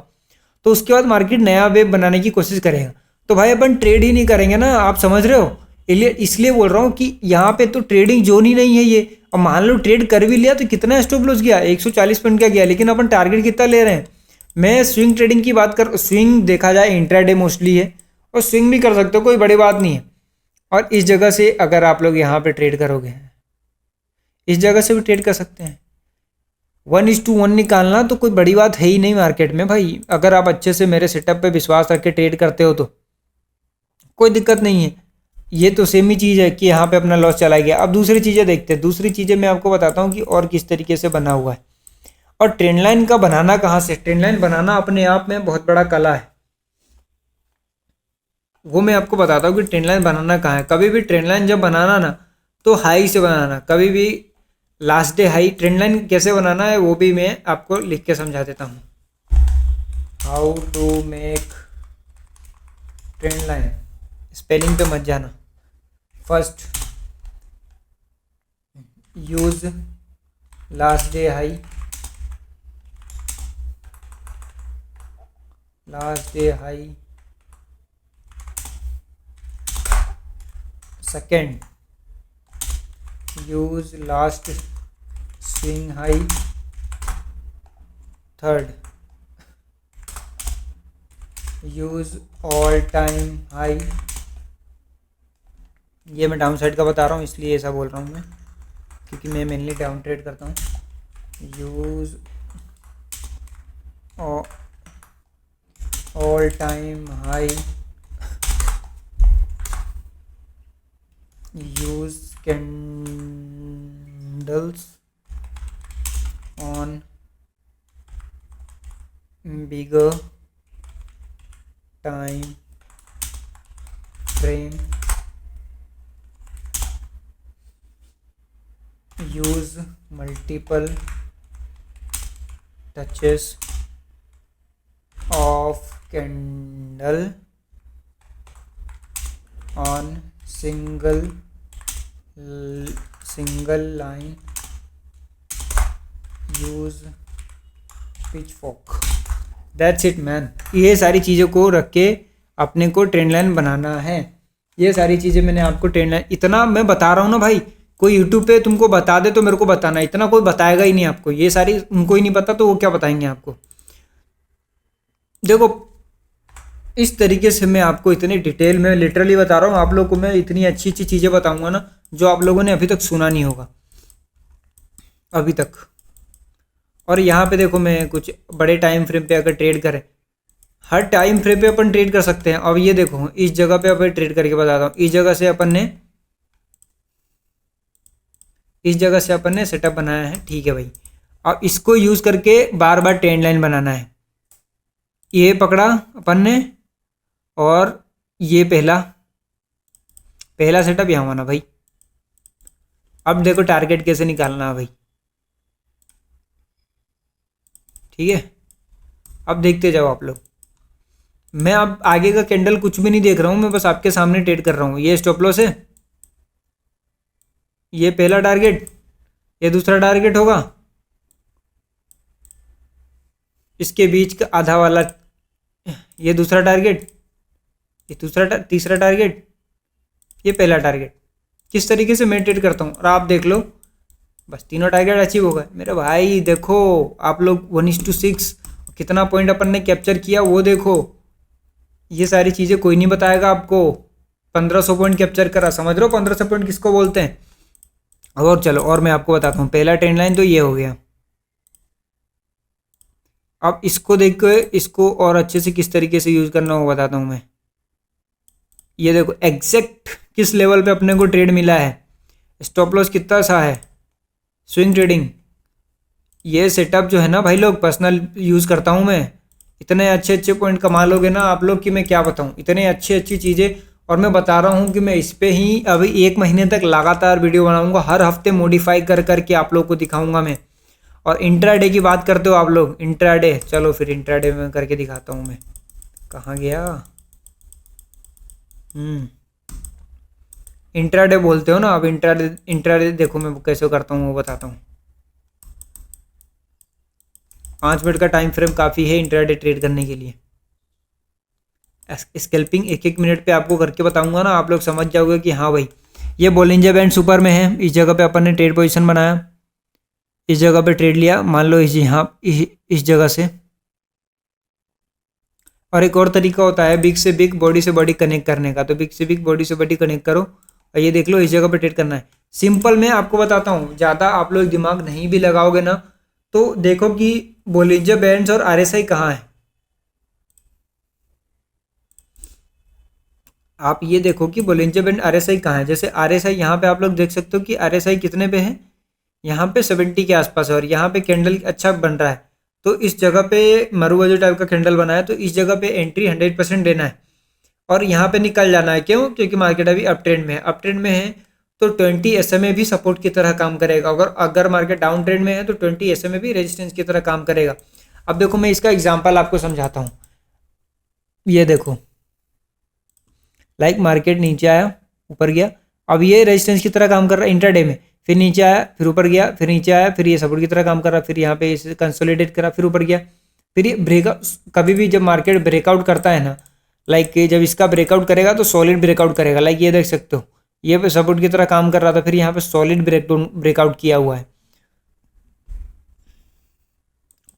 तो उसके बाद मार्केट नया वेव बनाने की कोशिश करेगा। तो भाई अपन ट्रेड ही नहीं करेंगे ना, आप समझ रहे हो। इसलिए बोल रहा हूँ कि यहाँ पे तो ट्रेडिंग जोन ही नहीं है ये। अब मान लो ट्रेड कर भी लिया तो कितना स्टॉप लॉस गया, 140 पॉइंट का गया, लेकिन अपन टारगेट कितना ले रहे हैं। मैं स्विंग ट्रेडिंग की बात कर, स्विंग देखा जाए इंट्राडे मोस्टली है, और स्विंग भी कर सकते हो, कोई बड़ी बात नहीं है। और इस जगह से अगर आप लोग यहाँ पे ट्रेड करोगे, इस जगह से भी ट्रेड कर सकते हैं। 1:1 निकालना तो कोई बड़ी बात है ही नहीं मार्केट में भाई। अगर आप अच्छे से मेरे सेटअप पे विश्वास रख के ट्रेड करते हो तो कोई दिक्कत नहीं है। ये तो सेम ही चीज़ है कि यहाँ पे अपना लॉस चला गया। अब दूसरी चीज़ें देखते हैं, दूसरी चीज़ें मैं आपको बताता हूँ कि और किस तरीके से बना हुआ है। और ट्रेंड लाइन का बनाना कहाँ से, ट्रेंड लाइन बनाना अपने आप में बहुत बड़ा कला है, वो मैं आपको बताता हूँ कि ट्रेंड लाइन बनाना कहाँ है। कभी भी ट्रेंड लाइन जब बनाना ना, तो हाई से बनाना, कभी भी last day high. Trend line कैसे बनाना है वो भी मैं आपको लिख के समझा देता हूँ। How to make trend line, spelling पे मत जाना। First, use last day high, last day high. Second, use last swing high. Third, use all time high. ये मैं डाउन साइड का बता रहा हूँ इसलिए ऐसा बोल रहा हूँ मैं, क्योंकि मैं मेनली डाउन ट्रेड करता हूँ। Use all time high, use candles on bigger time frame, use multiple touches of candle on single line, use pitchfork. That's it man. ये सारी चीज़ों को रख के अपने को ट्रेंड लाइन बनाना है। ये सारी चीज़ें मैंने आपको ट्रेंड लाइन, इतना मैं बता रहा हूँ ना भाई, कोई यूट्यूब पे तुमको बता दे तो मेरे को बताना, इतना कोई बताएगा ही नहीं आपको। ये सारी उनको ही नहीं पता तो वो क्या बताएंगे आपको। देखो इस तरीके से मैं आपको इतनी डिटेल में लिटरली बता रहा हूँ आप लोगों को। मैं इतनी अच्छी अच्छी चीज़ें बताऊंगा ना जो आप लोगों ने अभी तक सुना नहीं होगा अभी तक। और यहाँ पे देखो मैं कुछ बड़े टाइम फ्रेम पे अगर ट्रेड करें, हर टाइम फ्रेम पे अपन ट्रेड कर सकते हैं। अब ये देखो इस जगह पे अपन ट्रेड करके बताता हूँ। इस जगह से अपन ने सेटअप बनाया है, ठीक है भाई। अब इसको यूज़ करके बार बार ट्रेंड लाइन बनाना है। ये पकड़ा अपन ने और ये पहला सेटअप यहाँ होना भाई। अब देखो टारगेट कैसे निकालना है भाई, ठीक है। अब देखते जाओ आप लोग। मैं अब आगे का कैंडल कुछ भी नहीं देख रहा हूँ, मैं बस आपके सामने ट्रेड कर रहा हूँ। ये स्टॉप लॉस है, ये पहला टारगेट, ये दूसरा टारगेट होगा, इसके बीच का आधा वाला ये दूसरा टारगेट, ये तीसरा टारगेट, ये पहला टारगेट। किस तरीके से मैं ट्रेड करता हूँ और आप देख लो, बस तीनों टारगेट अचीव हो गए मेरे भाई। देखो आप लोग 1:6 कितना पॉइंट अपन ने कैप्चर किया वो देखो। ये सारी चीज़ें कोई नहीं बताएगा आपको। 1500 पॉइंट कैप्चर करा, समझ रहे हो 1500 पॉइंट किसको बोलते हैं। और चलो और मैं आपको बताता हूँ। पहला ट्रेंड लाइन तो ये हो गया। अब इसको देख के इसको और अच्छे से किस तरीके से यूज़ करना वो बताता हूँ मैं। ये देखो एग्जैक्ट किस लेवल पे अपने को ट्रेड मिला है, स्टॉप लॉस कितना सा है, स्विंग ट्रेडिंग। ये सेटअप जो है ना भाई लोग पर्सनल यूज़ करता हूँ मैं। इतने अच्छे अच्छे पॉइंट कमा लोगे ना आप लोग कि मैं क्या बताऊँ, इतने अच्छी अच्छी चीज़ें। और मैं बता रहा हूँ कि मैं इस पे ही अभी 1 महीने तक लगातार वीडियो बनाऊँगा, हर हफ्ते मॉडिफाई कर करके आप लोग को दिखाऊँगा मैं। और इंट्राडे की बात करते हो आप लोग, इंट्राडे, चलो फिर इंट्राडे में करके दिखाता हूँ मैं। कहाँ गया, इंट्राडे बोलते हो ना। अब इंट्राडे देखो मैं कैसे करता हूँ वो बताता हूँ। 5 मिनट का टाइम फ्रेम काफ़ी है इंट्राडे ट्रेड करने के लिए। स्कैल्पिंग 1-1 मिनट पे आपको करके बताऊंगा ना, आप लोग समझ जाओगे कि हाँ भाई। ये बोलिंजर बैंड सुपर में है, इस जगह पे अपन ने ट्रेड पोजीशन बनाया, इस जगह पे ट्रेड लिया, मान लो इस जगह से। और एक और तरीका होता है बिग से बिग, बॉडी से बॉडी कनेक्ट करने का। तो बिग से बिग, बॉडी से बॉडी कनेक्ट करो और ये देख लो इस जगह पे ट्रेड करना है। सिंपल मैं आपको बताता हूँ, ज़्यादा आप लोग दिमाग नहीं भी लगाओगे ना तो देखो कि बोलिंजर बैंड्स और आरएसआई कहाँ है। आप ये देखो कि बोलिंजर बैंड आरएसआई कहाँ है। जैसे आरएसआई यहाँ पे आप लोग देख सकते हो कि आरएसआई कितने पे है, यहाँ पे 70 के आसपास है। और यहाँ पे कैंडल अच्छा बन रहा है, तो इस जगह पे मरुवाजो टाइप का कैंडल बना है, तो इस जगह पे एंट्री 100% देना है और यहाँ पे निकल जाना है। क्यों? क्योंकि मार्केट अभी अप ट्रेंड में है। अप ट्रेंड में है तो 20 SMA भी सपोर्ट की तरह काम करेगा। अगर मार्केट डाउन ट्रेंड में है तो 20 SMA भी रेजिस्टेंस की तरह काम करेगा। अब देखो मैं इसका एग्जाम्पल आपको समझाता हूँ। ये देखो लाइक मार्केट नीचे आया, ऊपर गया, अब ये रेजिस्टेंस की तरह काम कर रहा है इंट्राडे में, फिर नीचे आया, फिर ऊपर गया, फिर नीचे आया, फिर ये सपोर्ट की तरह काम कर रहा है, फिर यहाँ पे इसे कंसोलिडेट करा, फिर ऊपर गया, फिर ये ब्रेकआउट। कभी भी जब मार्केट ब्रेकआउट करता है ना, लाइक जब इसका ब्रेकआउट करेगा तो सॉलिड ब्रेकआउट करेगा। लाइक ये देख सकते हो, ये सपोर्ट की तरह काम कर रहा था, फिर यहाँ पे सॉलिड ब्रेकआउट किया हुआ है।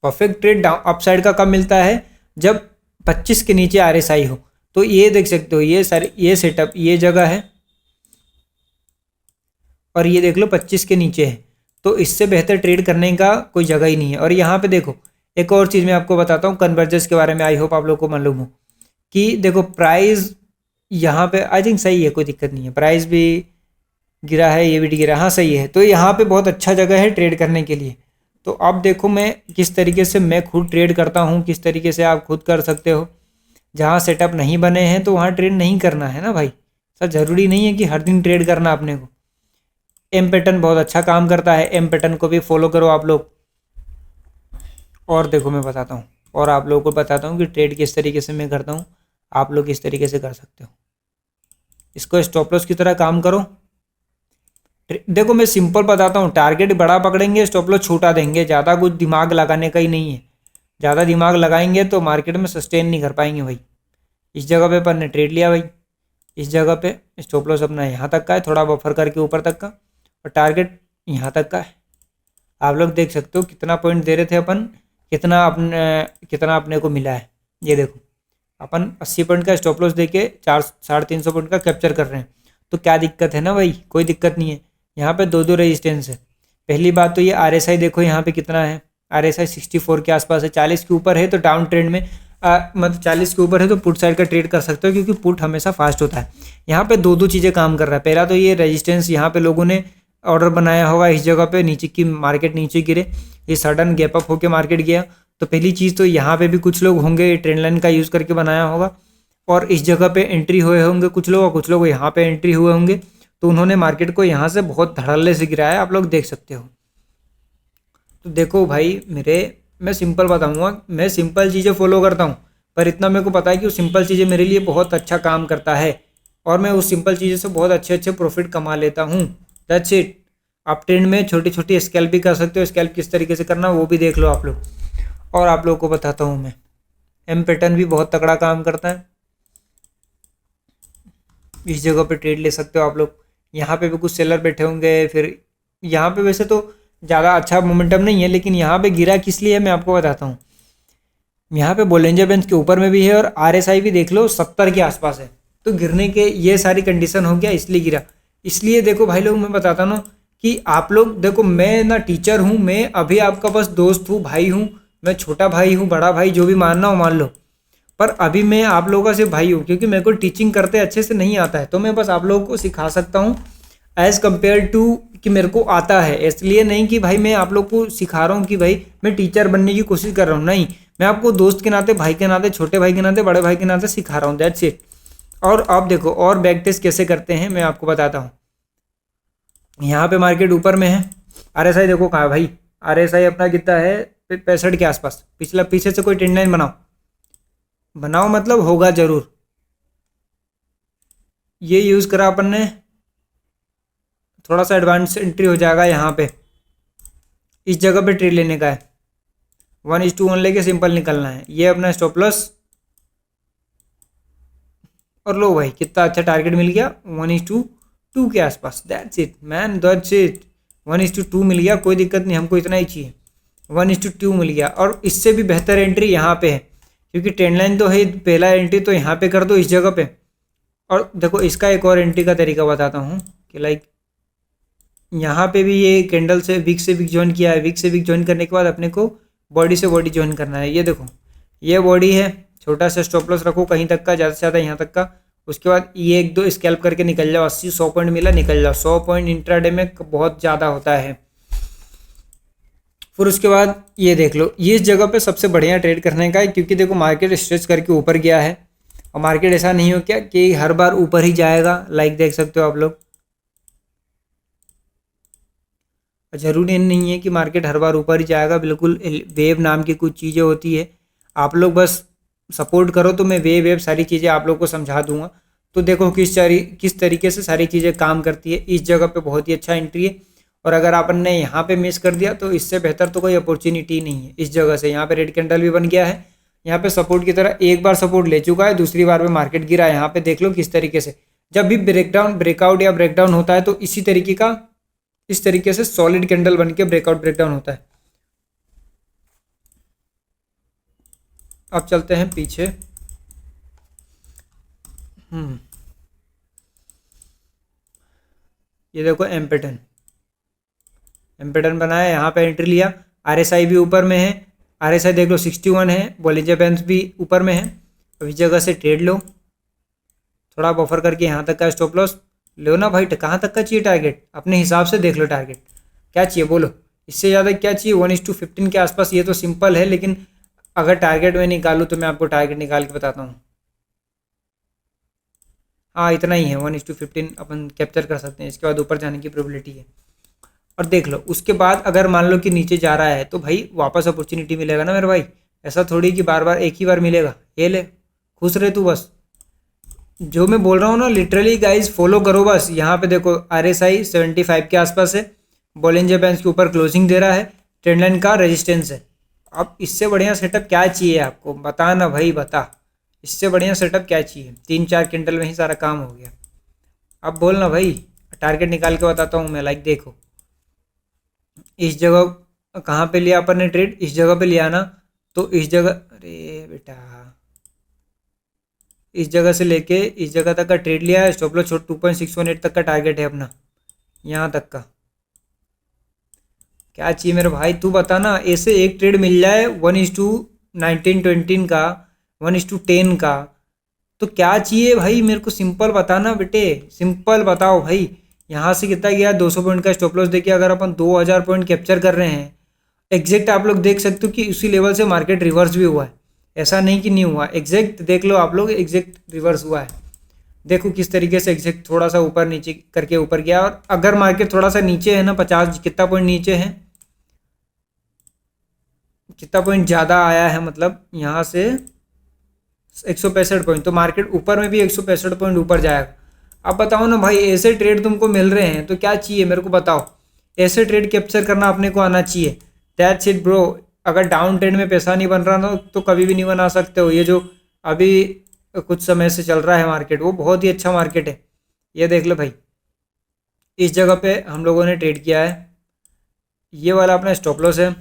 परफेक्ट ट्रेड अपसाइड का कब मिलता है? जब 25 के नीचे आरएसआई हो। तो ये देख सकते हो ये सेटअप, ये जगह है और ये देख लो 25 के नीचे है, तो इससे बेहतर ट्रेड करने का कोई जगह ही नहीं है। और यहाँ पे देखो एक और चीज़ मैं आपको बताता हूँ कन्वर्जेंस के बारे में, आई होप आप लोग को मालूम हो कि देखो प्राइस यहाँ पे आई थिंक सही है, कोई दिक्कत नहीं है। प्राइस भी गिरा है, ये भी गिरा, हाँ सही है। तो यहाँ पे बहुत अच्छा जगह है ट्रेड करने के लिए। तो अब देखो मैं किस तरीके से मैं खुद ट्रेड करता हूँ, किस तरीके से आप खुद कर सकते हो। जहाँ सेटअप नहीं बने हैं तो वहाँ ट्रेड नहीं करना है ना भाई। सर ज़रूरी नहीं है कि हर दिन ट्रेड करना अपने को। एम पैटर्न बहुत अच्छा काम करता है, एम पैटर्न को भी फॉलो करो आप लोग। और देखो मैं बताता हूँ, और आप लोगों को बताता हूँ कि ट्रेड किस तरीके से मैं करता हूँ, आप लोग किस तरीके से कर सकते हो। इसको स्टॉप लॉस की तरह काम करो। देखो मैं सिंपल बताता हूँ, टारगेट बड़ा पकड़ेंगे, स्टॉप लॉस छोटा देंगे, ज़्यादा कुछ दिमाग लगाने का ही नहीं है। ज़्यादा दिमाग लगाएंगे तो मार्केट में सस्टेन नहीं कर पाएंगे भाई। इस जगह पे अपन ने ट्रेड लिया भाई, इस जगह पे स्टॉप लॉस अपना यहाँ तक का है, थोड़ा बफर करके ऊपर तक का, और टारगेट यहाँ तक का है। आप लोग देख सकते हो कितना पॉइंट दे रहे थे अपन, कितना अपने को मिला है। ये देखो अपन 80 पॉइंट का स्टॉप लॉस देके 400-350 पॉइंट का कैप्चर कर रहे हैं। तो क्या दिक्कत है ना भाई, कोई दिक्कत नहीं है। यहाँ पे दो दो रेजिस्टेंस है। पहली बात तो ये RSI देखो यहाँ पे कितना है, RSI 64 के आसपास है। 40 के ऊपर है तो डाउन ट्रेंड में मतलब 40 के ऊपर है तो पुट साइड का ट्रेड कर सकते हो, क्योंकि पुट हमेशा फास्ट होता है। यहाँ पे दो दो चीज़ें काम कर रहा है। पहला तो ये रेजिस्टेंस, यहाँ पे लोगों ने ऑर्डर बनाया होगा इस जगह पे, नीचे की मार्केट नीचे गिरे, ये सडन गैप अप होकर मार्केट गया। तो पहली चीज़ तो यहाँ पे भी कुछ लोग होंगे ट्रेंड लाइन का यूज़ करके बनाया होगा, और इस जगह पे एंट्री हुए होंगे कुछ लोग, और कुछ लोग यहाँ पे एंट्री हुए होंगे। तो उन्होंने मार्केट को यहाँ से बहुत धड़ल्ले से गिराया, आप लोग देख सकते हो। तो देखो भाई मैं सिंपल बताऊँगा, मैं सिंपल चीज़ें फॉलो करता हूँ, पर इतना मेरे को पता है कि वो सिंपल चीज़ें मेरे लिए बहुत अच्छा काम करता है, और मैं उस सिंपल चीज़ों से बहुत अच्छे अच्छे प्रॉफिट कमा लेता हूँ। That's it. आप ट्रेंड में छोटी छोटी स्कैल्प भी कर सकते हो, स्कैल्प किस तरीके से करना वो भी देख लो आप लोग। और आप लोगों को बताता हूँ मैं, एम पैटर्न भी बहुत तगड़ा काम करता है। इस जगह पे ट्रेड ले सकते हो आप लोग। यहाँ पे भी कुछ सेलर बैठे होंगे, फिर यहाँ पे वैसे तो ज़्यादा अच्छा मोमेंटम नहीं है, लेकिन यहाँ पे गिरा किस लिए है मैं आपको बताता हूँ। यहाँ पे बोलिंजर बैंड के ऊपर में भी है, और RSI भी देख लो 70 के आसपास है। तो गिरने के ये सारी कंडीशन हो गया, इसलिए गिरा। इसलिए देखो भाई लोग, मैं बताता ना कि आप लोग देखो, मैं ना टीचर हूँ, मैं अभी आपका बस दोस्त हूँ, भाई हूँ, मैं छोटा भाई हूँ, बड़ा भाई, जो भी मानना हो मान लो। पर अभी मैं आप लोगों का सिर्फ भाई हूँ, क्योंकि मेरे को टीचिंग करते अच्छे से नहीं आता है, तो मैं बस आप लोगों को सिखा सकता हूँ एज़ कम्पेयर टू कि मेरे को आता है। इसलिए नहीं कि भाई मैं आप लोग को सिखा रहा हूँ कि भाई मैं टीचर बनने की कोशिश कर रहा हूँ, नहीं, मैं आपको दोस्त के नाते, भाई के नाते, छोटे भाई के नाते, बड़े भाई के नाते सिखा रहा हूँ। That's it. और आप देखो, और बैक टेस्ट कैसे करते हैं मैं आपको बताता हूँ। यहाँ पे मार्केट ऊपर में है, RSI देखो कहाँ है भाई, RSI अपना कितना है 65 के आसपास। पीछे से कोई ट्रेंड लाइन बनाओ मतलब होगा जरूर। ये यूज़ करा अपन ने, थोड़ा सा एडवांस एंट्री हो जाएगा यहाँ पे। इस जगह पे ट्रेड लेने का है, 1:1 लेके सिंपल निकलना है। ये अपना स्टॉप लॉस, और लो भाई कितना अच्छा टारगेट मिल गया 1:2 के आसपास। That's it man, that's it. 1:2 मिल गया, कोई दिक्कत नहीं, हमको इतना ही चाहिए। 1:2 मिल गया, और इससे भी बेहतर एंट्री यहाँ पे है, क्योंकि ट्रेंड लाइन तो है। पहला एंट्री तो यहाँ पे कर दो इस जगह पे। और देखो इसका एक और एंट्री का तरीका बताता हूँ कि लाइक यहाँ पे भी ये कैंडल से विक से विक ज्वाइन किया है। विक से विक ज्वाइन करने के बाद अपने को बॉडी से बॉडी ज्वाइन करना है। ये देखो ये बॉडी है, छोटा सा स्टॉप लॉस रखो कहीं तक का, ज़्यादा से ज़्यादा यहाँ तक का। उसके बाद ये एक दो स्कैल्प करके निकल जाओ, 80-100 पॉइंट मिला निकल जाओ। 100 पॉइंट इंट्राडे में बहुत ज़्यादा होता है। फिर उसके बाद ये देख लो, ये इस जगह पे सबसे बढ़िया ट्रेड करने का है, क्योंकि देखो मार्केट स्ट्रेच करके ऊपर गया है, और मार्केट ऐसा नहीं हो क्या कि हर बार ऊपर ही जाएगा। लाइक देख सकते हो आप लोग, ज़रूरी नहीं है कि मार्केट हर बार ऊपर ही जाएगा। बिल्कुल वेव नाम की कुछ चीज़ें होती है, आप लोग बस सपोर्ट करो तो मैं वेव सारी चीज़ें आप लोग को समझा दूंगा। तो देखो किस तरीके से सारी चीज़ें काम करती है। इस जगह पे बहुत ही अच्छा एंट्री है, और अगर आपन ने यहाँ पे मिस कर दिया तो इससे बेहतर तो कोई अपॉर्चुनिटी नहीं है। इस जगह से यहाँ पे रेड कैंडल भी बन गया है, यहाँ पे सपोर्ट की तरह एक बार सपोर्ट ले चुका है, दूसरी बार में मार्केट गिरा। यहाँ पे देख लो किस तरीके से, जब भी ब्रेकआउट या ब्रेकडाउन होता है तो इस तरीके से सॉलिड कैंडल बन के ब्रेकडाउन होता है। अब चलते हैं पीछे। ये देखो एम पैटर्न बनाया, यहाँ पे एंट्री लिया। RSI भी ऊपर में है, RSI देख लो 61 है। बॉलिंजर बैंड भी ऊपर में है। अब इस जगह से ट्रेड लो, थोड़ा बफर करके यहाँ तक का स्टॉप लॉस लो ना भाई। कहाँ तक का चाहिए टारगेट, अपने हिसाब से देख लो टारगेट क्या चाहिए, बोलो इससे ज़्यादा क्या चाहिए। 1:15 के आसपास ये तो सिंपल है, लेकिन अगर टारगेट में निकालूँ तो मैं आपको टारगेट निकाल के बताता हूँ। हाँ इतना ही है, 1:15 अपन कैप्चर कर सकते हैं। इसके बाद ऊपर जाने की प्रोबेबिलिटी है। और देख लो उसके बाद अगर मान लो कि नीचे जा रहा है तो भाई वापस अपॉर्चुनिटी मिलेगा ना मेरे भाई। ऐसा थोड़ी कि बार बार एक ही बार मिलेगा। ये ले, खुश रहे तू बस। जो मैं बोल रहा हूँ ना लिटरली गाइज फॉलो करो बस। यहाँ पे देखो RSI 75 के आसपास है, बॉलिंजर बैंड्स के ऊपर क्लोजिंग दे रहा है, ट्रेंड लाइन का रेजिस्टेंस है। अब इससे बढ़िया सेटअप क्या चाहिए आपको, बता ना भाई बता। इससे बढ़िया सेटअप क्या चाहिए, 3-4 क्विंटल में ही सारा काम हो गया। अब बोल ना भाई, टारगेट निकाल के बताता हूँ मैं। लाइक देखो इस जगह कहाँ पे लिया अपन ने ट्रेड, इस जगह पे लिया ना, तो इस जगह, अरे बेटा इस जगह से लेके इस जगह तक का ट्रेड लिया है। स्टॉप लॉस 2.618 तक का टारगेट है अपना, यहाँ तक का। क्या चाहिए मेरे भाई तू बता ना। ऐसे एक ट्रेड मिल जाए 1:19-20 का, 1:10 का, तो क्या चाहिए भाई मेरे को सिंपल बताना बेटे, सिंपल बताओ भाई। यहाँ से कितना गया, 200 पॉइंट का स्टॉप लॉस देखिए। अगर अपन 2000 पॉइंट कैप्चर कर रहे हैं एग्जैक्ट, आप लोग देख सकते हो कि उसी लेवल से मार्केट रिवर्स भी हुआ है। ऐसा नहीं कि नहीं हुआ, एग्जैक्ट देख लो आप लोग, एग्जैक्ट रिवर्स हुआ है। देखो किस तरीके से एग्जैक्ट थोड़ा सा ऊपर नीचे करके ऊपर गया। और अगर मार्केट थोड़ा सा नीचे है ना, 50 कितना पॉइंट नीचे है, कितना पॉइंट ज़्यादा आया है, मतलब यहाँ से 165 पॉइंट, तो मार्केट ऊपर में भी 165 पॉइंट ऊपर जाएगा। अब बताओ ना भाई, ऐसे ट्रेड तुमको मिल रहे हैं तो क्या चाहिए मेरे को बताओ। ऐसे ट्रेड कैप्चर करना अपने को आना चाहिए। That's it bro. अगर डाउन ट्रेंड में पैसा नहीं बन रहा ना तो कभी भी नहीं बना सकते हो। ये जो अभी कुछ समय से चल रहा है मार्केट, वो बहुत ही अच्छा मार्केट है। ये देख लो भाई, इस जगह पे हम लोगों ने ट्रेड किया है। ये वाला अपना स्टॉप लॉस है।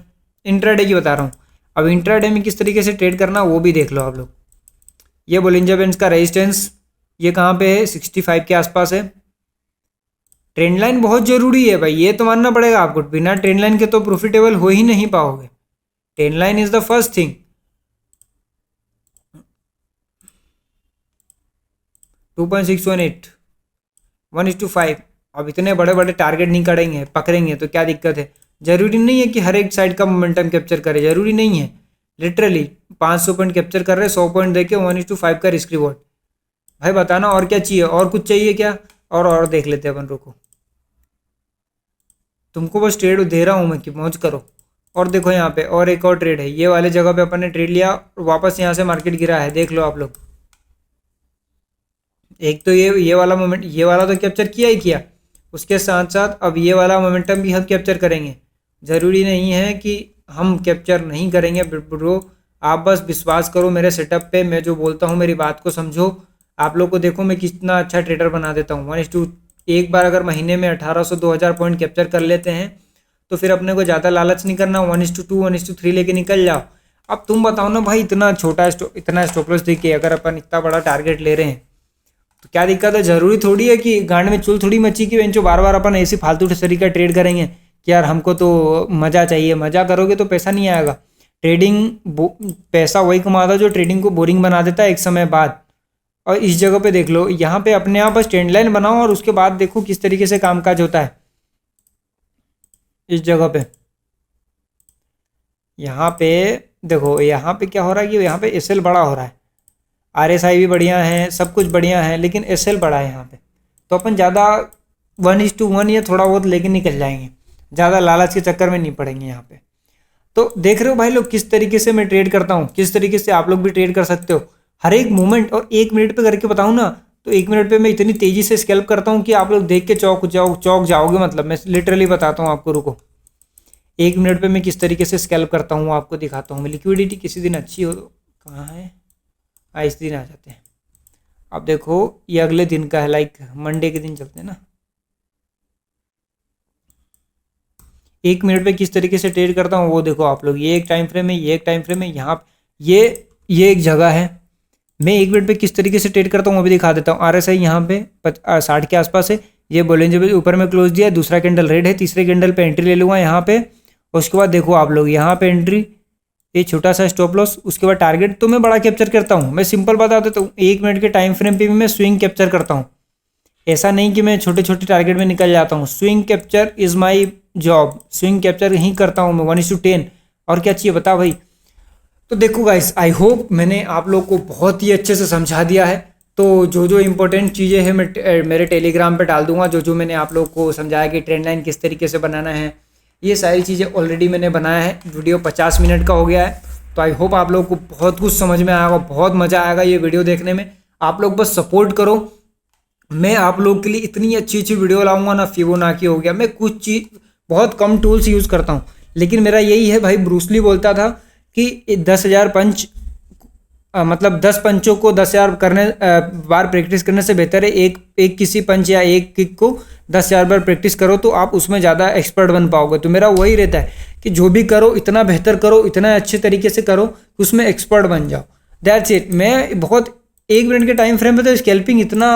इंट्राडे की बता रहा हूँ। अब इंट्राडे में किस तरीके से ट्रेड करना वो भी देख लो आप लोग। ये बोलिंजर बैंड्स का रेजिस्टेंस ये कहाँ पे है, 65 के आसपास है। ट्रेंड लाइन बहुत जरूरी है भाई, ये तो मानना पड़ेगा आपको। बिना ट्रेंड लाइन के तो प्रॉफिटेबल हो ही नहीं पाओगे। Trend line is the first thing. 2.618, 1:5। अब इतने बड़े बड़े टारगेट नहीं करेंगे, पकड़ेंगे तो क्या दिक्कत है। जरूरी नहीं है कि हर एक साइड का मोमेंटम कैप्चर करे, जरूरी नहीं है। लिटरली 500 पॉइंट कैप्चर कर रहे, 100 पॉइंट देके 1:5 का रिस्क रिवॉर्ड। भाई बताना और क्या चाहिए, और कुछ चाहिए क्या। और देख लेते हैं अपन, रुको। तुमको बस ट्रेड दे रहा हूँ मैं कि मौज करो। और देखो यहाँ पे और एक और ट्रेड है। ये वाले जगह पे अपन ने ट्रेड लिया और वापस यहाँ से मार्केट गिरा है, देख लो आप लोग। एक तो ये वाला मोमेंट, ये वाला तो कैप्चर किया ही किया, उसके साथ साथ अब ये वाला मोमेंटम भी हम कैप्चर करेंगे। ज़रूरी नहीं है कि हम कैप्चर नहीं करेंगे ब्रो। आप बस विश्वास करो मेरे सेटअप पे, मैं जो बोलता हूँ मेरी बात को समझो। आप लोग को देखो मैं कितना अच्छा ट्रेडर बना देता हूँ। 1:2 एक बार अगर महीने में 1800-2000 पॉइंट कैप्चर कर लेते हैं तो फिर अपने को ज़्यादा लालच नहीं करना, 1:2 1:3 लेके निकल जाओ। अब तुम बताओ ना भाई, इतना छोटा इतना स्टॉप लॉस देखिए, अगर अपन इतना बड़ा टारगेट ले रहे हैं तो क्या दिक्कत है। जरूरी थोड़ी है कि गांड में चुल थोड़ी मच्छी की बेंचो बार बार अपन ऐसी फालतू तरीका ट्रेड करेंगे कि यार हमको तो मज़ा चाहिए। मज़ा करोगे तो पैसा नहीं आएगा। ट्रेडिंग पैसा वही कमाता जो ट्रेडिंग को बोरिंग बना देता है एक समय बाद। और इस जगह पे देख लो, यहाँ पे अपने आप बस ट्रेंड लाइन बनाओ और उसके बाद देखो किस तरीके से कामकाज होता है। इस जगह पे यहाँ पे देखो, यहाँ पे क्या हो रहा है कि यहाँ पे एसएल बड़ा हो रहा है, RSI भी बढ़िया है, सब कुछ बढ़िया है, लेकिन एसएल बड़ा है यहाँ पे। तो अपन ज़्यादा 1:1 या थोड़ा बहुत लेके निकल जाएंगे, ज़्यादा लालच के चक्कर में नहीं पड़ेंगे यहाँ पे। तो देख रहे हो भाई लोग किस तरीके से मैं ट्रेड करता हूँ, किस तरीके से आप लोग भी ट्रेड कर सकते हो। हर एक मूवमेंट, और 1 मिनट पे करके बताऊँ ना तो 1 मिनट पे मैं इतनी तेज़ी से स्कैल्प करता हूँ कि आप लोग देख के चौक जाओगे। मतलब मैं लिटरली बताता हूँ आपको, रुको। 1 मिनट पे मैं किस तरीके से स्कैल्प करता हूँ आपको दिखाता हूँ। लिक्विडिटी किसी दिन अच्छी हो, कहाँ है, इस दिन आ जाते हैं। अब देखो ये अगले दिन का है, लाइक मंडे के दिन चलते हैं ना। 1 मिनट पे किस तरीके से ट्रेड करता हूँ वो देखो आप लोग। ये एक टाइम फ्रेम है, ये एक टाइम फ्रेम है, यहाँ ये एक जगह है। मैं 1 मिनट पे किस तरीके से ट्रेड करता हूँ वो भी दिखा देता हूँ। RSI यहाँ पे 60 के आसपास है। ये बोलेंगे ऊपर में क्लोज दिया, दूसरा कैंडल रेड है, तीसरे कैंडल पे एंट्री ले लूँगा यहाँ पे। उसके बाद देखो आप लोग यहाँ पे एंट्री, ये छोटा सा स्टॉप लॉस, उसके बाद टारगेट। तो मैं बड़ा कैप्चर करता हूँ, मैं सिंपल बता देता हूँ। 1 मिनट के टाइम फ्रेम पे भी मैं स्विंग कैप्चर करता हूँ। ऐसा नहीं कि मैं छोटे छोटे टारगेट में निकल जाता हूँ। Swing capture is my job, swing capture ही करता हूँ मैं 1:10। और क्या चाहिए बता भाई। तो देखो गाइस, आई होप मैंने आप लोग को बहुत ही अच्छे से समझा दिया है। तो जो जो इम्पोर्टेंट चीज़ें हैं मैं मेरे टेलीग्राम पे डाल दूंगा, जो जो मैंने आप लोग को समझाया कि ट्रेंड लाइन किस तरीके से बनाना है, ये सारी चीज़ें ऑलरेडी मैंने बनाया है। वीडियो 50 मिनट का हो गया है, तो आई होप आप लोग को बहुत कुछ समझ में आएगा, बहुत मज़ा आएगा ये वीडियो देखने में। आप लोग बस सपोर्ट करो, मैं आप लोग के लिए इतनी अच्छी अच्छी वीडियो लाऊंगा ना। फिबोनाची हो गया, मैं कुछ चीज़ बहुत कम टूल्स यूज़ करता हूँ, लेकिन मेरा यही है भाई। ब्रूसली बोलता था कि 10,000 पंच मतलब 10 पंचों को 10,000 बार प्रैक्टिस करने से बेहतर है एक किसी पंच या एक किक को 10,000 बार प्रैक्टिस करो, तो आप उसमें ज़्यादा एक्सपर्ट बन पाओगे। तो मेरा वही रहता है कि जो भी करो इतना बेहतर करो, इतना अच्छे तरीके से करो कि उसमें एक्सपर्ट बन जाओ। That's it. मैं बहुत 1 मिनट के टाइम फ्रेम पे तो स्कैल्पिंग इतना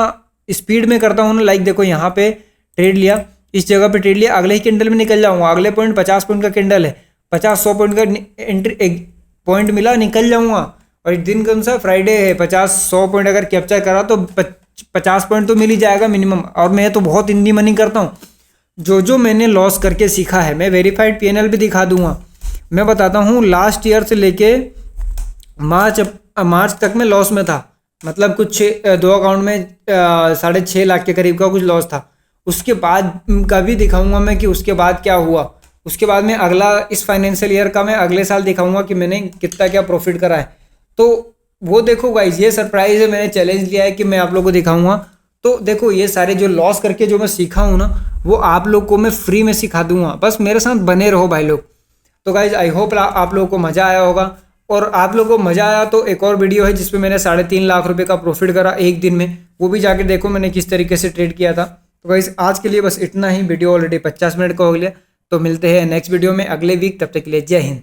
स्पीड में करता हूँ ना। लाइक देखो यहाँ पे ट्रेड लिया, इस जगह पे ट्रेड लिया, अगले ही कैंडल में निकल जाऊँगा। अगले पॉइंट 50 पॉइंट का कैंडल है, 50-100 पॉइंट का एंट्री पॉइंट मिला, निकल जाऊँगा। और इस दिन कौन सा फ्राइडे है, 50-100 पॉइंट अगर कैप्चर करा तो 50 पॉइंट तो मिल ही जाएगा मिनिमम। और मैं तो बहुत इंडी मनी करता हूँ। जो जो मैंने लॉस करके सीखा है, मैं वेरीफाइड पीएनएल भी दिखा दूंगा। मैं बताता हूँ, लास्ट ईयर से लेके मार्च तक में लॉस में था। मतलब कुछ 2 अकाउंट में 6.5 लाख के करीब का कुछ लॉस था। उसके बाद का भी दिखाऊंगा मैं कि उसके बाद क्या हुआ। उसके बाद में अगला इस फाइनेंशियल ईयर का मैं अगले साल दिखाऊंगा कि मैंने कितना क्या प्रॉफिट करा है। तो वो देखो गाइज, ये सरप्राइज है, मैंने चैलेंज लिया है कि मैं आप लोगों को दिखाऊंगा। तो देखो ये सारे जो लॉस करके जो मैं सीखा हूँ ना, वो आप लोग को मैं फ्री में सिखा दूंगा। बस मेरे साथ बने रहो भाई लोग। तो गाइज आई होप आप लोगों को मज़ा आया होगा। और आप लोगों को मज़ा आया तो एक और वीडियो है जिसपे मैंने 3.5 लाख रुपए का प्रॉफिट करा एक दिन में, वो भी जाके देखो मैंने किस तरीके से ट्रेड किया था। तो गाइज आज के लिए बस इतना ही। वीडियो ऑलरेडी 50 मिनट का हो गया। तो मिलते हैं नेक्स्ट वीडियो में अगले वीक, तब तक के लिए जय हिंद।